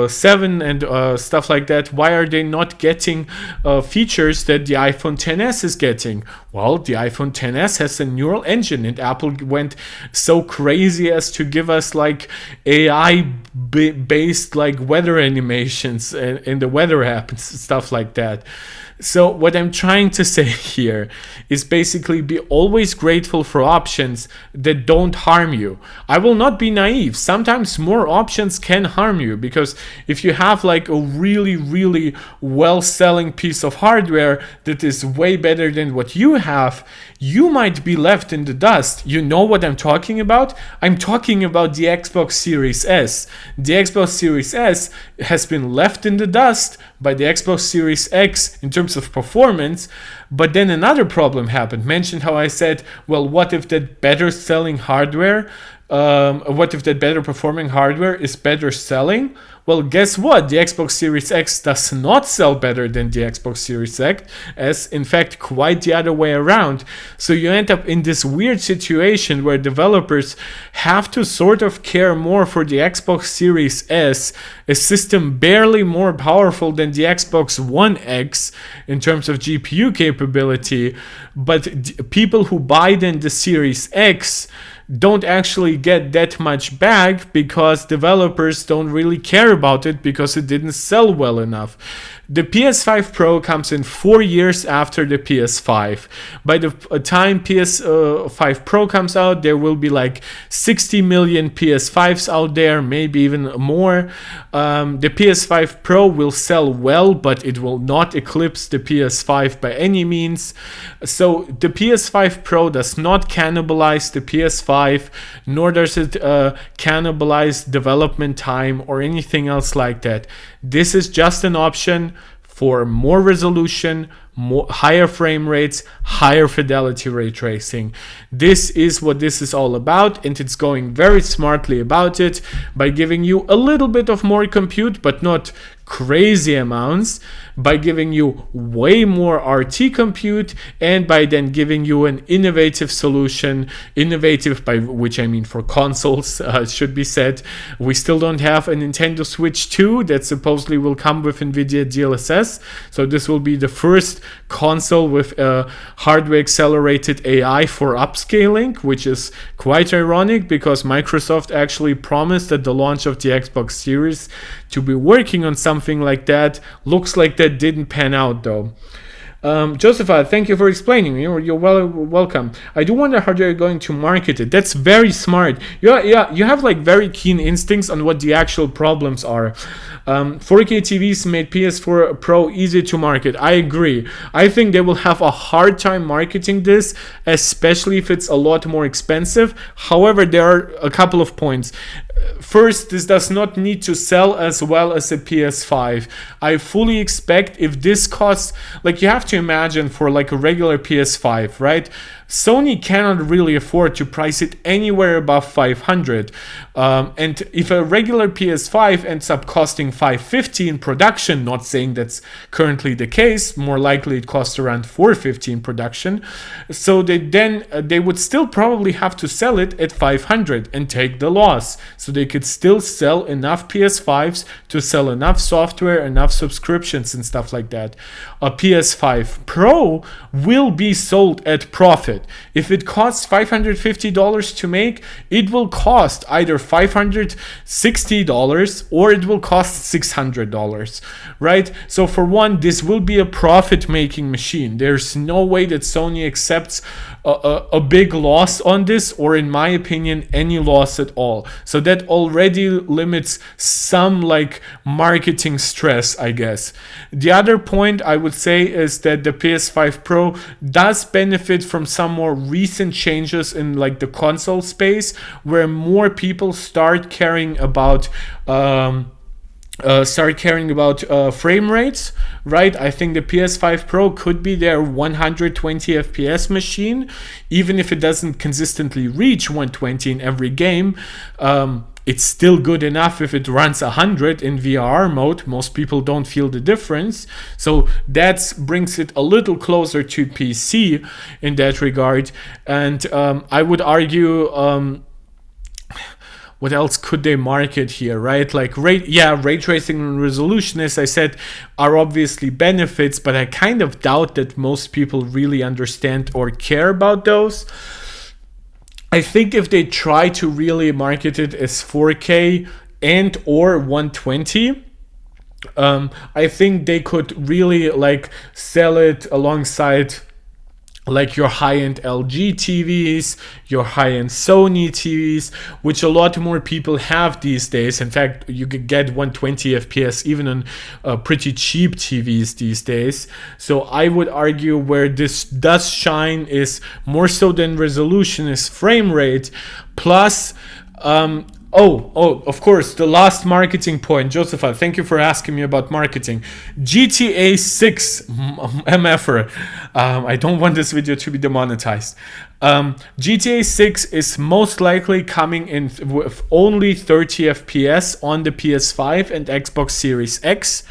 7 and stuff like that, why are they not getting features that the iPhone XS is getting? Well, the iPhone XS has a neural engine, and Apple went so crazy as to give us like AI based like weather animations in the weather app and stuff like that. So what I'm trying to say here is basically be always grateful for options that don't harm you. I will not be naive. Sometimes more options can harm you, because if you have like a really well-selling piece of hardware that is way better than what you have, you might be left in the dust. You know what I'm talking about? I'm talking about the Xbox Series S. The Xbox Series S has been left in the dust by the Xbox Series X in terms of performance, but then another problem happened. Mentioned how I said, well, what if that better selling hardware, what if that better performing hardware is better selling? Well, guess what? The Xbox Series X does not sell better than the Xbox Series X, as in fact quite the other way around. So you end up in this weird situation where developers have to sort of care more for the Xbox Series S, a system barely more powerful than the Xbox One X in terms of GPU capability, but people who buy then the Series X don't actually get that much back because developers don't really care about it because it didn't sell well enough. The PS5 Pro comes in 4 years after the PS5. By the time PS5 Pro comes out, there will be like 60 million PS5s out there, maybe even more. The PS5 Pro will sell well, but it will not eclipse the PS5 by any means. So the PS5 Pro does not cannibalize the PS5, nor does it cannibalize development time or anything else like that. This is just an option for more resolution, higher frame rates, higher fidelity ray tracing. This is what this is all about, and it's going very smartly about it by giving you a little bit of more compute, but not crazy amounts, by giving you way more RT compute, and by then giving you an innovative solution. Innovative by which I mean for consoles, should be said. We still don't have a Nintendo Switch 2 that supposedly will come with NVIDIA DLSS, so this will be the first console with hardware accelerated AI for upscaling, which is quite ironic because Microsoft actually promised at the launch of the Xbox Series to be working on something like that. Looks like that didn't pan out though. Josepha, thank you for explaining. You're welcome. I do wonder how they're going to market it. That's very smart. Yeah, you have like very keen instincts on what the actual problems are. 4K TVs made PS4 Pro easy to market. I agree. I think they will have a hard time marketing this, especially if it's a lot more expensive. However, there are a couple of points. First, this does not need to sell as well as a PS5. I fully expect if this costs, like, you have to imagine for like a regular PS5, right? Sony cannot really afford to price it anywhere above 500. And if a regular PS5 ends up costing 550 in production, not saying that's currently the case, more likely it costs around 450 in production. So they would still probably have to sell it at 500 and take the loss. So they could still sell enough PS5s to sell enough software, enough subscriptions and stuff like that. A PS5 Pro will be sold at profit. If it costs $550 to make, it will cost either $560 or it will cost $600, right? So for one, this will be a profit-making machine. There's no way that Sony accepts a big loss on this, or in my opinion, any loss at all. So that already limits some like marketing stress, I guess. The other point I would say is that the PS5 Pro does benefit from some more recent changes in like the console space, where more people start caring about frame rates, right? I think the PS5 Pro could be their 120 FPS machine, even if it doesn't consistently reach 120 in every game. It's still good enough if it runs 100 in VR mode. Most people don't feel the difference. So that brings it a little closer to PC in that regard. And I would argue... what else could they market here, right? Like ray tracing and resolution, as I said, are obviously benefits, but I kind of doubt that most people really understand or care about those. I think if they try to really market it as 4K and or 120, I think they could really like sell it alongside like your high-end LG TVs, your high-end Sony TVs, which a lot more people have these days. In fact, you could get 120 FPS even on pretty cheap TVs these days. So I would argue where this does shine is more so than resolution is frame rate, plus of course, the last marketing point. Josepha, thank you for asking me about marketing. GTA 6, MFR. I don't want this video to be demonetized. GTA 6 is most likely coming in with only 30 FPS on the PS5 and Xbox Series X.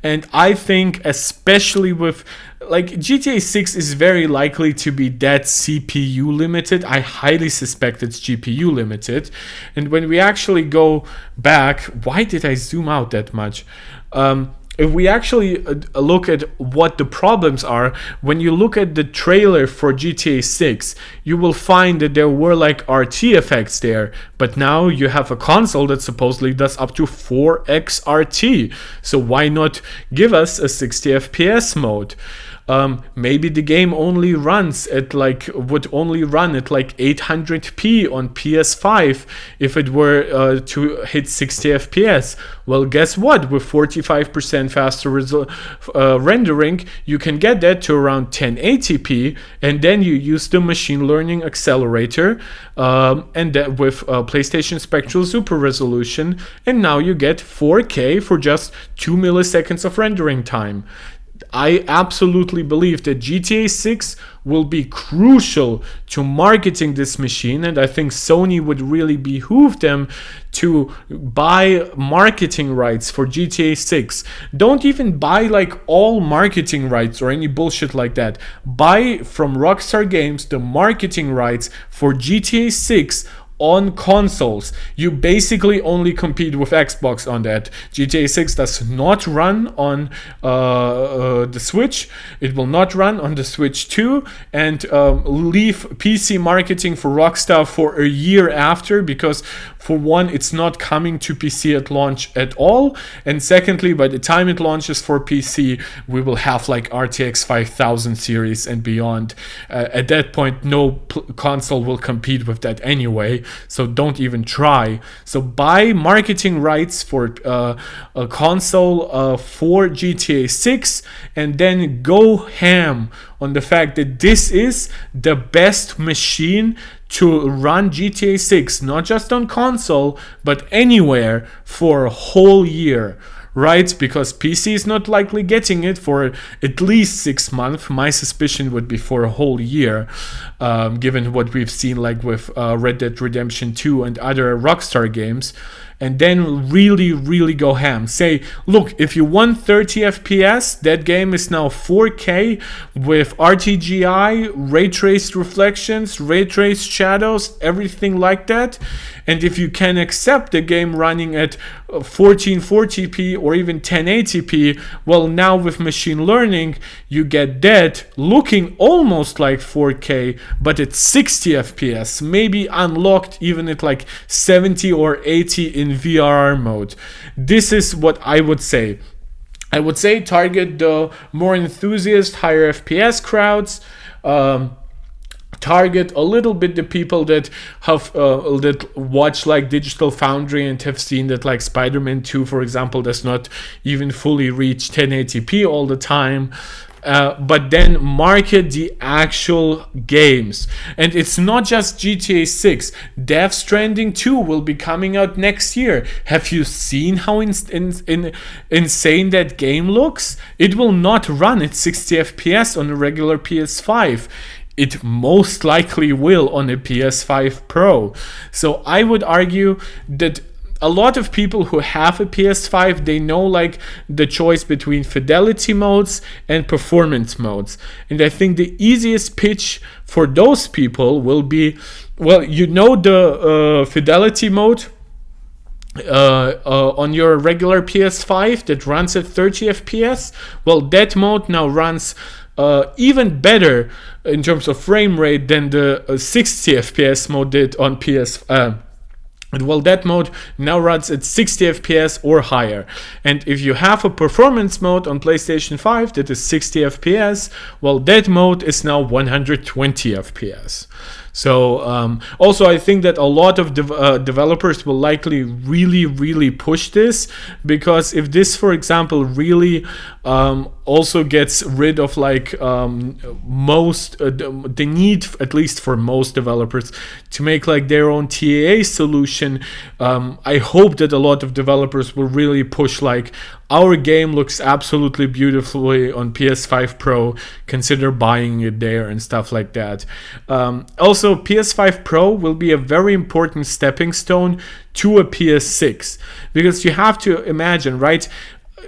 And I think especially with like GTA 6 is very likely to be that CPU limited. I highly suspect it's GPU limited. And when we actually go back, why did I zoom out that much? If we actually look at what the problems are, when you look at the trailer for GTA 6, you will find that there were like RT effects there. But now you have a console that supposedly does up to 4x RT. So why not give us a 60 FPS mode? Maybe the game only runs at would only run at like 800p on PS5 if it were to hit 60 FPS. Well, guess what? With 45% faster rendering, you can get that to around 1080p, and then you use the machine learning accelerator and that with PlayStation Spectral Super Resolution, and now you get 4K for just 2 milliseconds of rendering time. I absolutely believe that GTA 6 will be crucial to marketing this machine, and I think Sony would really behoove them to buy marketing rights for GTA 6. Don't even buy like all marketing rights or any bullshit like that. Buy from Rockstar Games the marketing rights for GTA 6 on consoles. You basically only compete with Xbox on that. GTA 6 does not run on the Switch. It will not run on the Switch 2, and leave PC marketing for Rockstar for a year after, because for one, it's not coming to PC at launch at all, and secondly, by the time it launches for PC, we will have like RTX 5000 series and beyond. At that point, no console will compete with that anyway. So don't even try. So buy marketing rights for a console for GTA 6, and then go ham on the fact that this is the best machine to run GTA 6, not just on console, but anywhere for a whole year. right? Because PC is not likely getting it for at least 6 months. My suspicion would be for a whole year, given what we've seen like with Red Dead Redemption 2 and other Rockstar games. And then really go ham. Say, look, if you want 30 FPS, that game is now 4K with RTGI, ray traced reflections, ray traced shadows, everything like that. And if you can accept the game running at 1440p or even 1080p, well, now with machine learning, you get that looking almost like 4K, but at 60 FPS, maybe unlocked even at like 70 or 80 in VR mode. This is what I would say. I would say target the more enthusiast, higher FPS crowds. Target a little bit the people that have that watch like Digital Foundry and have seen that like Spider-Man 2, for example, does not even fully reach 1080p all the time. But then market the actual games. And it's not just GTA 6. Death Stranding 2 will be coming out next year. Have you seen how insane that game looks? It will not run at 60 FPS on a regular PS5. It most likely will on a PS5 Pro. So I would argue that a lot of people who have a PS5, they know like the choice between fidelity modes and performance modes. And I think the easiest pitch for those people will be, well, you know, the fidelity mode on your regular PS5 that runs at 30 FPS. Well, that mode now runs even better in terms of frame rate than the 60 FPS mode did on PS. Well, that mode now runs at 60 FPS or higher. And if you have a performance mode on PlayStation 5 that is 60 FPS, well, that mode is now 120 FPS. So also I think that a lot of developers will likely really push this, because if this, for example, really also gets rid of like most the need, at least for most developers, to make like their own TAA solution, I hope that a lot of developers will really push like, our game looks absolutely beautifully on PS5 Pro, consider buying it there and stuff like that. Also, PS5 Pro will be a very important stepping stone to a PS6, because you have to imagine, right?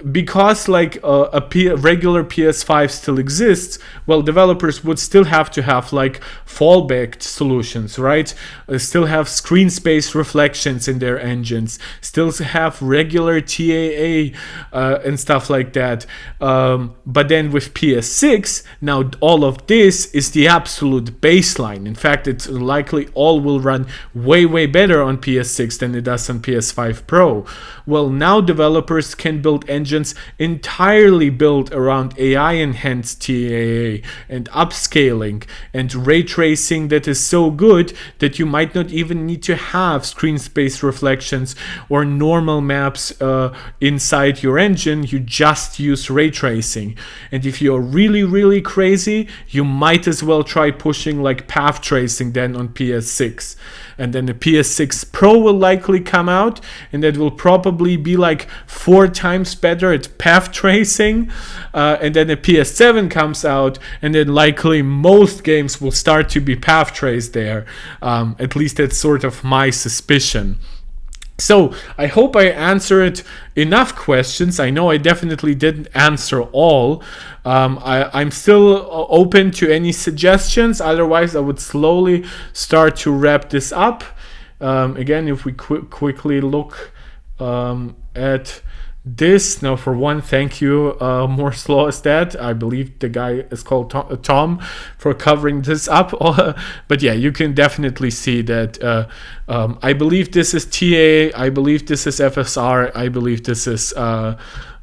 Because like regular PS5 still exists, well, developers would still have to have like fallback solutions, right? Still have screen space reflections in their engines, still have regular TAA and stuff like that. But then with PS6, now all of this is the absolute baseline. In fact, it's likely all will run way better on PS6 than it does on PS5 Pro. Well, now developers can build engines entirely built around AI enhanced TAA and upscaling and ray tracing that is so good that you might not even need to have screen space reflections or normal maps inside your engine. You just use ray tracing. And if you're really crazy, you might as well try pushing like path tracing then on PS6. And then the PS6 Pro will likely come out, and that will probably be like 4 times better at path tracing. And then the PS7 comes out, and then likely most games will start to be path traced there. At least that's sort of my suspicion. So I hope I answered enough questions. I know I definitely didn't answer all. I'm still open to any suggestions. Otherwise, I would slowly start to wrap this up. Again, if we quickly look at this. Now, for one, thank you, More Slow as that. I believe the guy is called Tom for covering this up. But yeah, you can definitely see that I believe this is TA. I believe this is FSR. I believe this is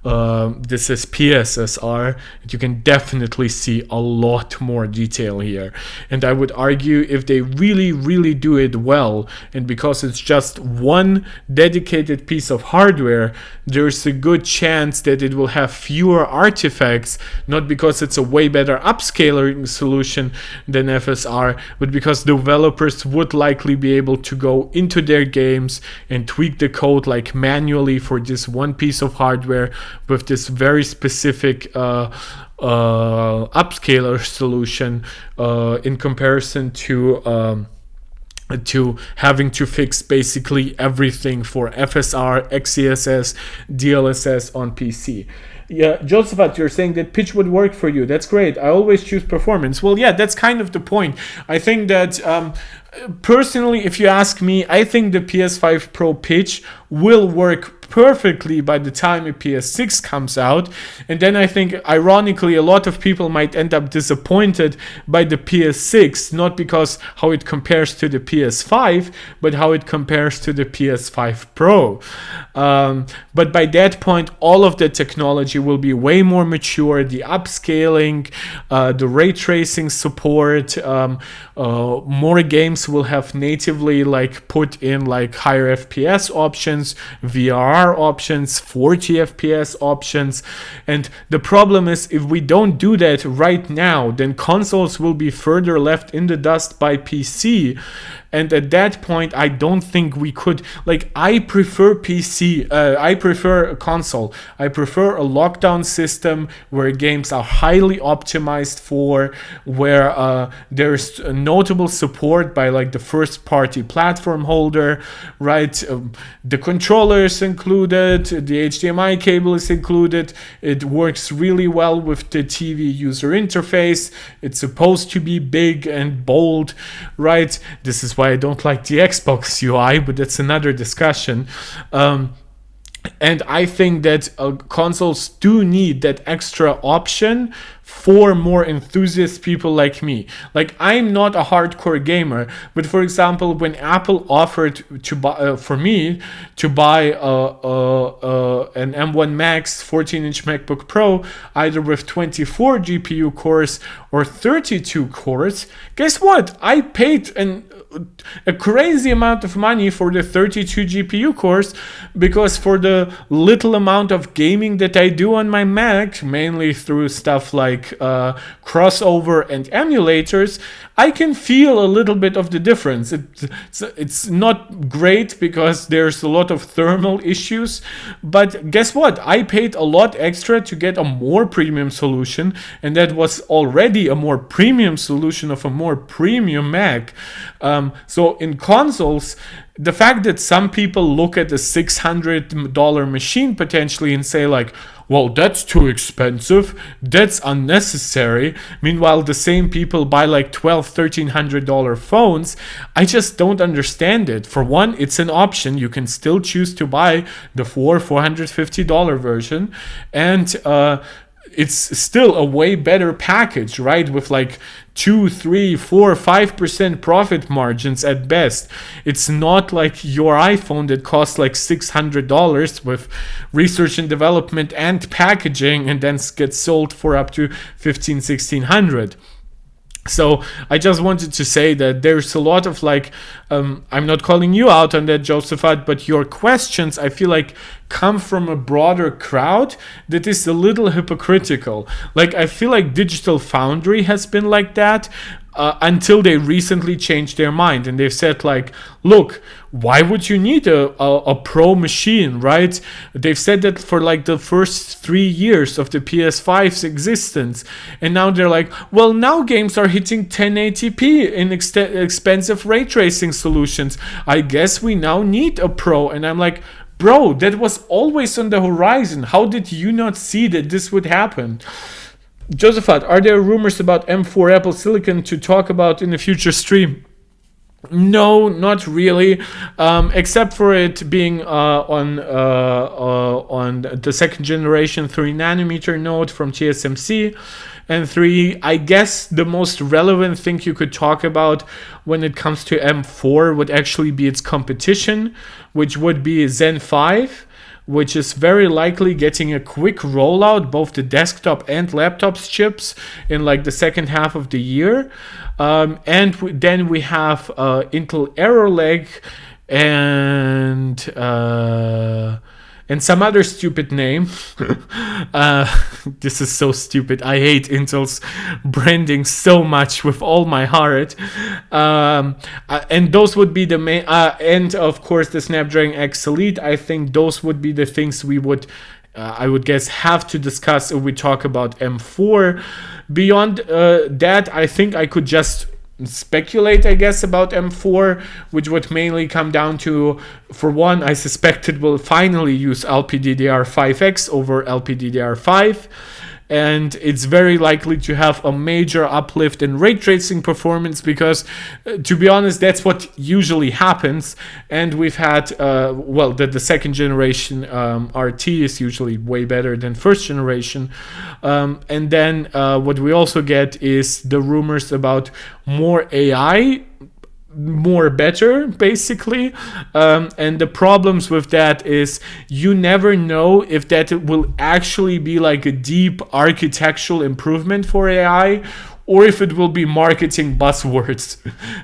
this is PSSR, you can definitely see a lot more detail here. And I would argue if they really do it well, and because it's just one dedicated piece of hardware, there's a good chance that it will have fewer artifacts, not because it's a way better upscaling solution than FSR, but because developers would likely be able to go into their games and tweak the code like manually for this one piece of hardware with this very specific upscaler solution in comparison to having to fix basically everything for FSR, XeSS, DLSS on PC. Yeah, Josephat, you're saying that pitch would work for you. That's great. I always choose performance. Well, yeah, that's kind of the point. I think that personally, if you ask me, I think the PS5 Pro pitch will work perfectly by the time a PS6 comes out. And then I think, ironically, a lot of people might end up disappointed by the PS6, not because how it compares to the PS5, but how it compares to the PS5 Pro. But by that point, all of the technology will be way more mature. The upscaling, the ray tracing support, more games will have natively like put in like higher FPS options, VRR options, 40 FPS options. And the problem is, if we don't do that right now, then consoles will be further left in the dust by PC. And at that point, I don't think we could, like, I prefer PC, I prefer a console. I prefer a lockdown system where games are highly optimized for, where there's notable support by like the first party platform holder, right? The controller is included, the HDMI cable is included. It works really well with the TV user interface. It's supposed to be big and bold, right? This is why I don't like the Xbox UI, but that's another discussion. And I think that consoles do need that extra option for more enthusiast people like me. Like, I'm not a hardcore gamer, but for example, when Apple offered to buy for me to buy an M1 Max 14-inch MacBook Pro, either with 24 GPU cores or 32 cores, guess what? I paid a crazy amount of money for the 32 GPU cores, because for the little amount of gaming that I do on my Mac, mainly through stuff like crossover and emulators, I can feel a little bit of the difference. It's not great because there's a lot of thermal issues, but guess what? I paid a lot extra to get a more premium solution, and that was already a more premium solution of a more premium Mac. So in consoles, the fact that some people look at a $600 machine potentially and say like, well, that's too expensive, that's unnecessary. Meanwhile, the same people buy like $1,200-$1,300 phones. I just don't understand it. For one, it's an option. You can still choose to buy the $450 version, and it's still a way better package, right? With like 2, 3, 4, 5% profit margins at best. It's not like your iPhone that costs like $600 with research and development and packaging and then gets sold for up to $1,500-$1,600. So I just wanted to say that there's a lot of like, I'm not calling you out on that, Josephat, but your questions, I feel like, come from a broader crowd that is a little hypocritical. Like, I feel like Digital Foundry has been like that until they recently changed their mind, and they've said like, look, why would you need a pro machine, right? They've said that for like the first 3 years of the PS5's existence, and now they're like, well, now games are hitting 1080p in expensive ray tracing solutions. I guess we now need a pro. And I'm like, bro, that was always on the horizon. How did you not see that this would happen? Josephat, are there rumors about M4 Apple Silicon to talk about in a future stream? No, not really, except for it being on the second generation 3nm node from TSMC. And 3, I guess the most relevant thing you could talk about when it comes to M4 would actually be its competition, which would be Zen 5, which is very likely getting a quick rollout, both the desktop and laptops chips, in like the second half of the year. Then we have Intel Arrow Lake and some other stupid name. This is so stupid. I hate Intel's branding so much with all my heart. And those would be the main, and of course the Snapdragon X Elite. I think those would be the things we would, I would guess, have to discuss if we talk about M4. Beyond that, I think I could just speculate, I guess, about M4, which would mainly come down to, for one, I suspect it will finally use LPDDR5X over LPDDR5, and it's very likely to have a major uplift in ray tracing performance because, to be honest, that's what usually happens. And we've had, the second generation RT is usually way better than first generation. And then what we also get is the rumors about more AI, more better, basically. And the problems with that is you never know if that will actually be like a deep architectural improvement for AI, or if it will be marketing buzzwords.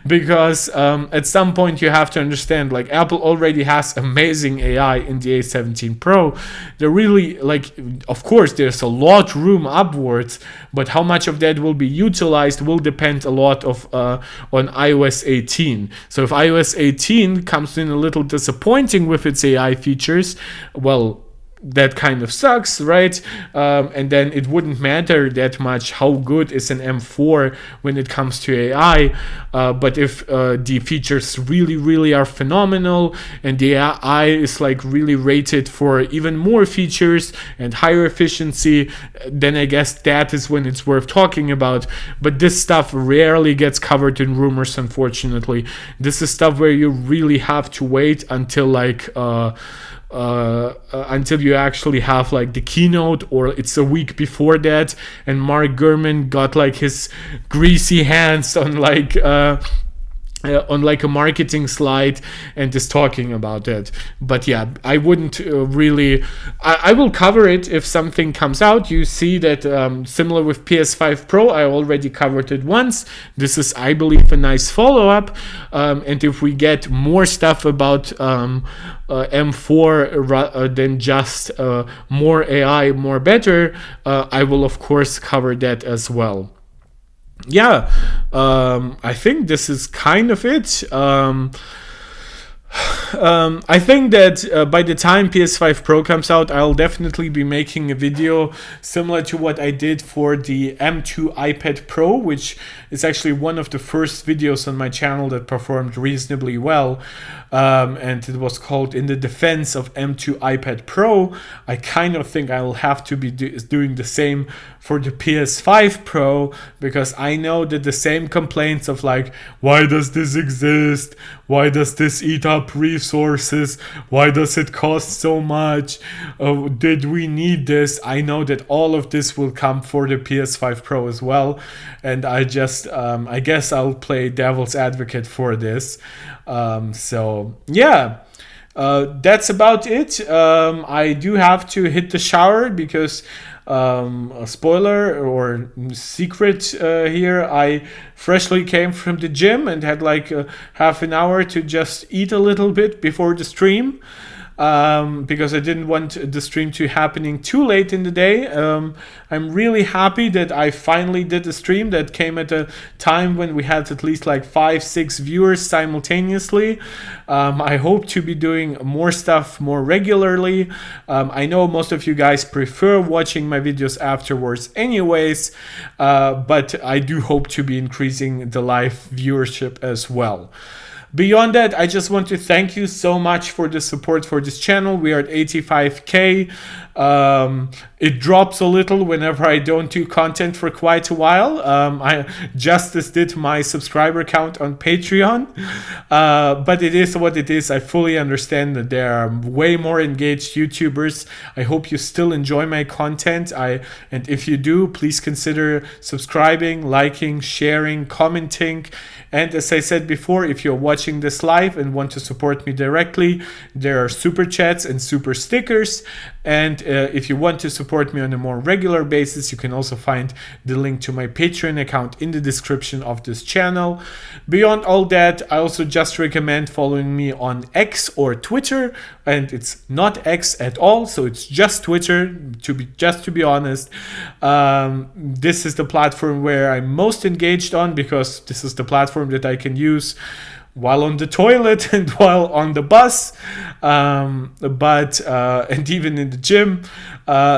Because at some point you have to understand, like, Apple already has amazing AI in the A17 Pro. They're really, like, of course there's a lot room upwards, but how much of that will be utilized will depend a lot of on iOS 18. So if iOS 18 comes in a little disappointing with its AI features, well, that kind of sucks, right? And then it wouldn't matter that much how good is an M4 when it comes to AI. But if the features really are phenomenal and the AI is like really rated for even more features and higher efficiency, then I guess that is when it's worth talking about. But this stuff rarely gets covered in rumors, unfortunately. This is stuff where you really have to wait until like until you actually have like the keynote, or it's a week before that and Mark Gurman got like his greasy hands on like a marketing slide and is talking about it. But yeah, I wouldn't really, I will cover it if something comes out. You see that similar with PS5 Pro, I already covered it once. This is, I believe, a nice follow-up. And if we get more stuff about M4 than just more AI, more better, I will of course cover that as well. Yeah, I think this is kind of it. I think that by the time PS5 Pro comes out, I'll definitely be making a video similar to what I did for the M2 iPad Pro, which is actually one of the first videos on my channel that performed reasonably well. And it was called In the Defense of M2 iPad Pro. I kind of think I will have to be doing the same for the PS5 Pro, because I know that the same complaints of like, why does this exist? Why does this eat up resources? Why does it cost so much? Did we need this? I know that all of this will come for the PS5 Pro as well. And I just, I guess I'll play devil's advocate for this. So yeah, that's about it. I do have to hit the shower because a spoiler or secret here, I freshly came from the gym and had like half an hour to just eat a little bit before the stream. Because I didn't want the stream to happening too late in the day. I'm really happy that I finally did a stream that came at a time when we had at least like 5-6 viewers simultaneously. I hope to be doing more stuff more regularly. I know most of you guys prefer watching my videos afterwards anyways, but I do hope to be increasing the live viewership as well. Beyond that, I just want to thank you so much for the support for this channel. We are at 85K. it drops a little whenever I don't do content for quite a while. I just did my subscriber count on Patreon, but it is what it is. I fully understand that there are way more engaged YouTubers. I hope you still enjoy my content. And if you do, please consider subscribing, liking, sharing, commenting. And as I said before, if you're watching this live and want to support me directly, there are super chats and super stickers. And if you want to support me on a more regular basis, you can also find the link to my Patreon account in the description of this channel. Beyond all that, I also just recommend following me on X or Twitter, and it's not X at all, so it's just Twitter, to be honest. This is the platform where I'm most engaged on, because this is the platform that I can use while on the toilet and while on the bus, and even in the gym.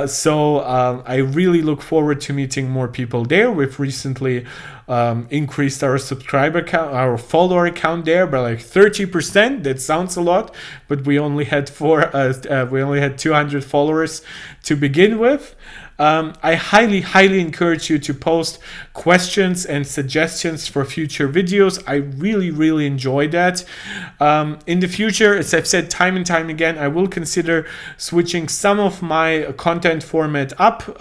So I really look forward to meeting more people there. We've recently increased our subscriber count, our follower count there by like 30%. That sounds a lot, but we only had 200 followers to begin with. I highly encourage you to post questions and suggestions for future videos. I really enjoy that. In the future, as I've said time and time again, I will consider switching some of my content format up.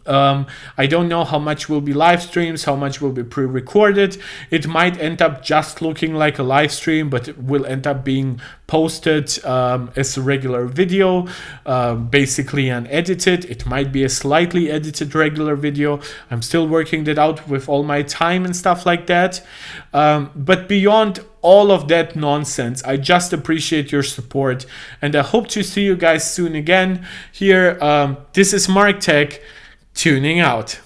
I don't know how much will be live streams, how much will be pre-recorded. It might end up just looking like a live stream, but it will end up being posted as a regular video, basically unedited. It might be a slightly edited regular video. I'm still working that out with all my time and stuff like that. But beyond all of that nonsense, I just appreciate your support, and I hope to see you guys soon again here. This is Mark Tech, tuning out.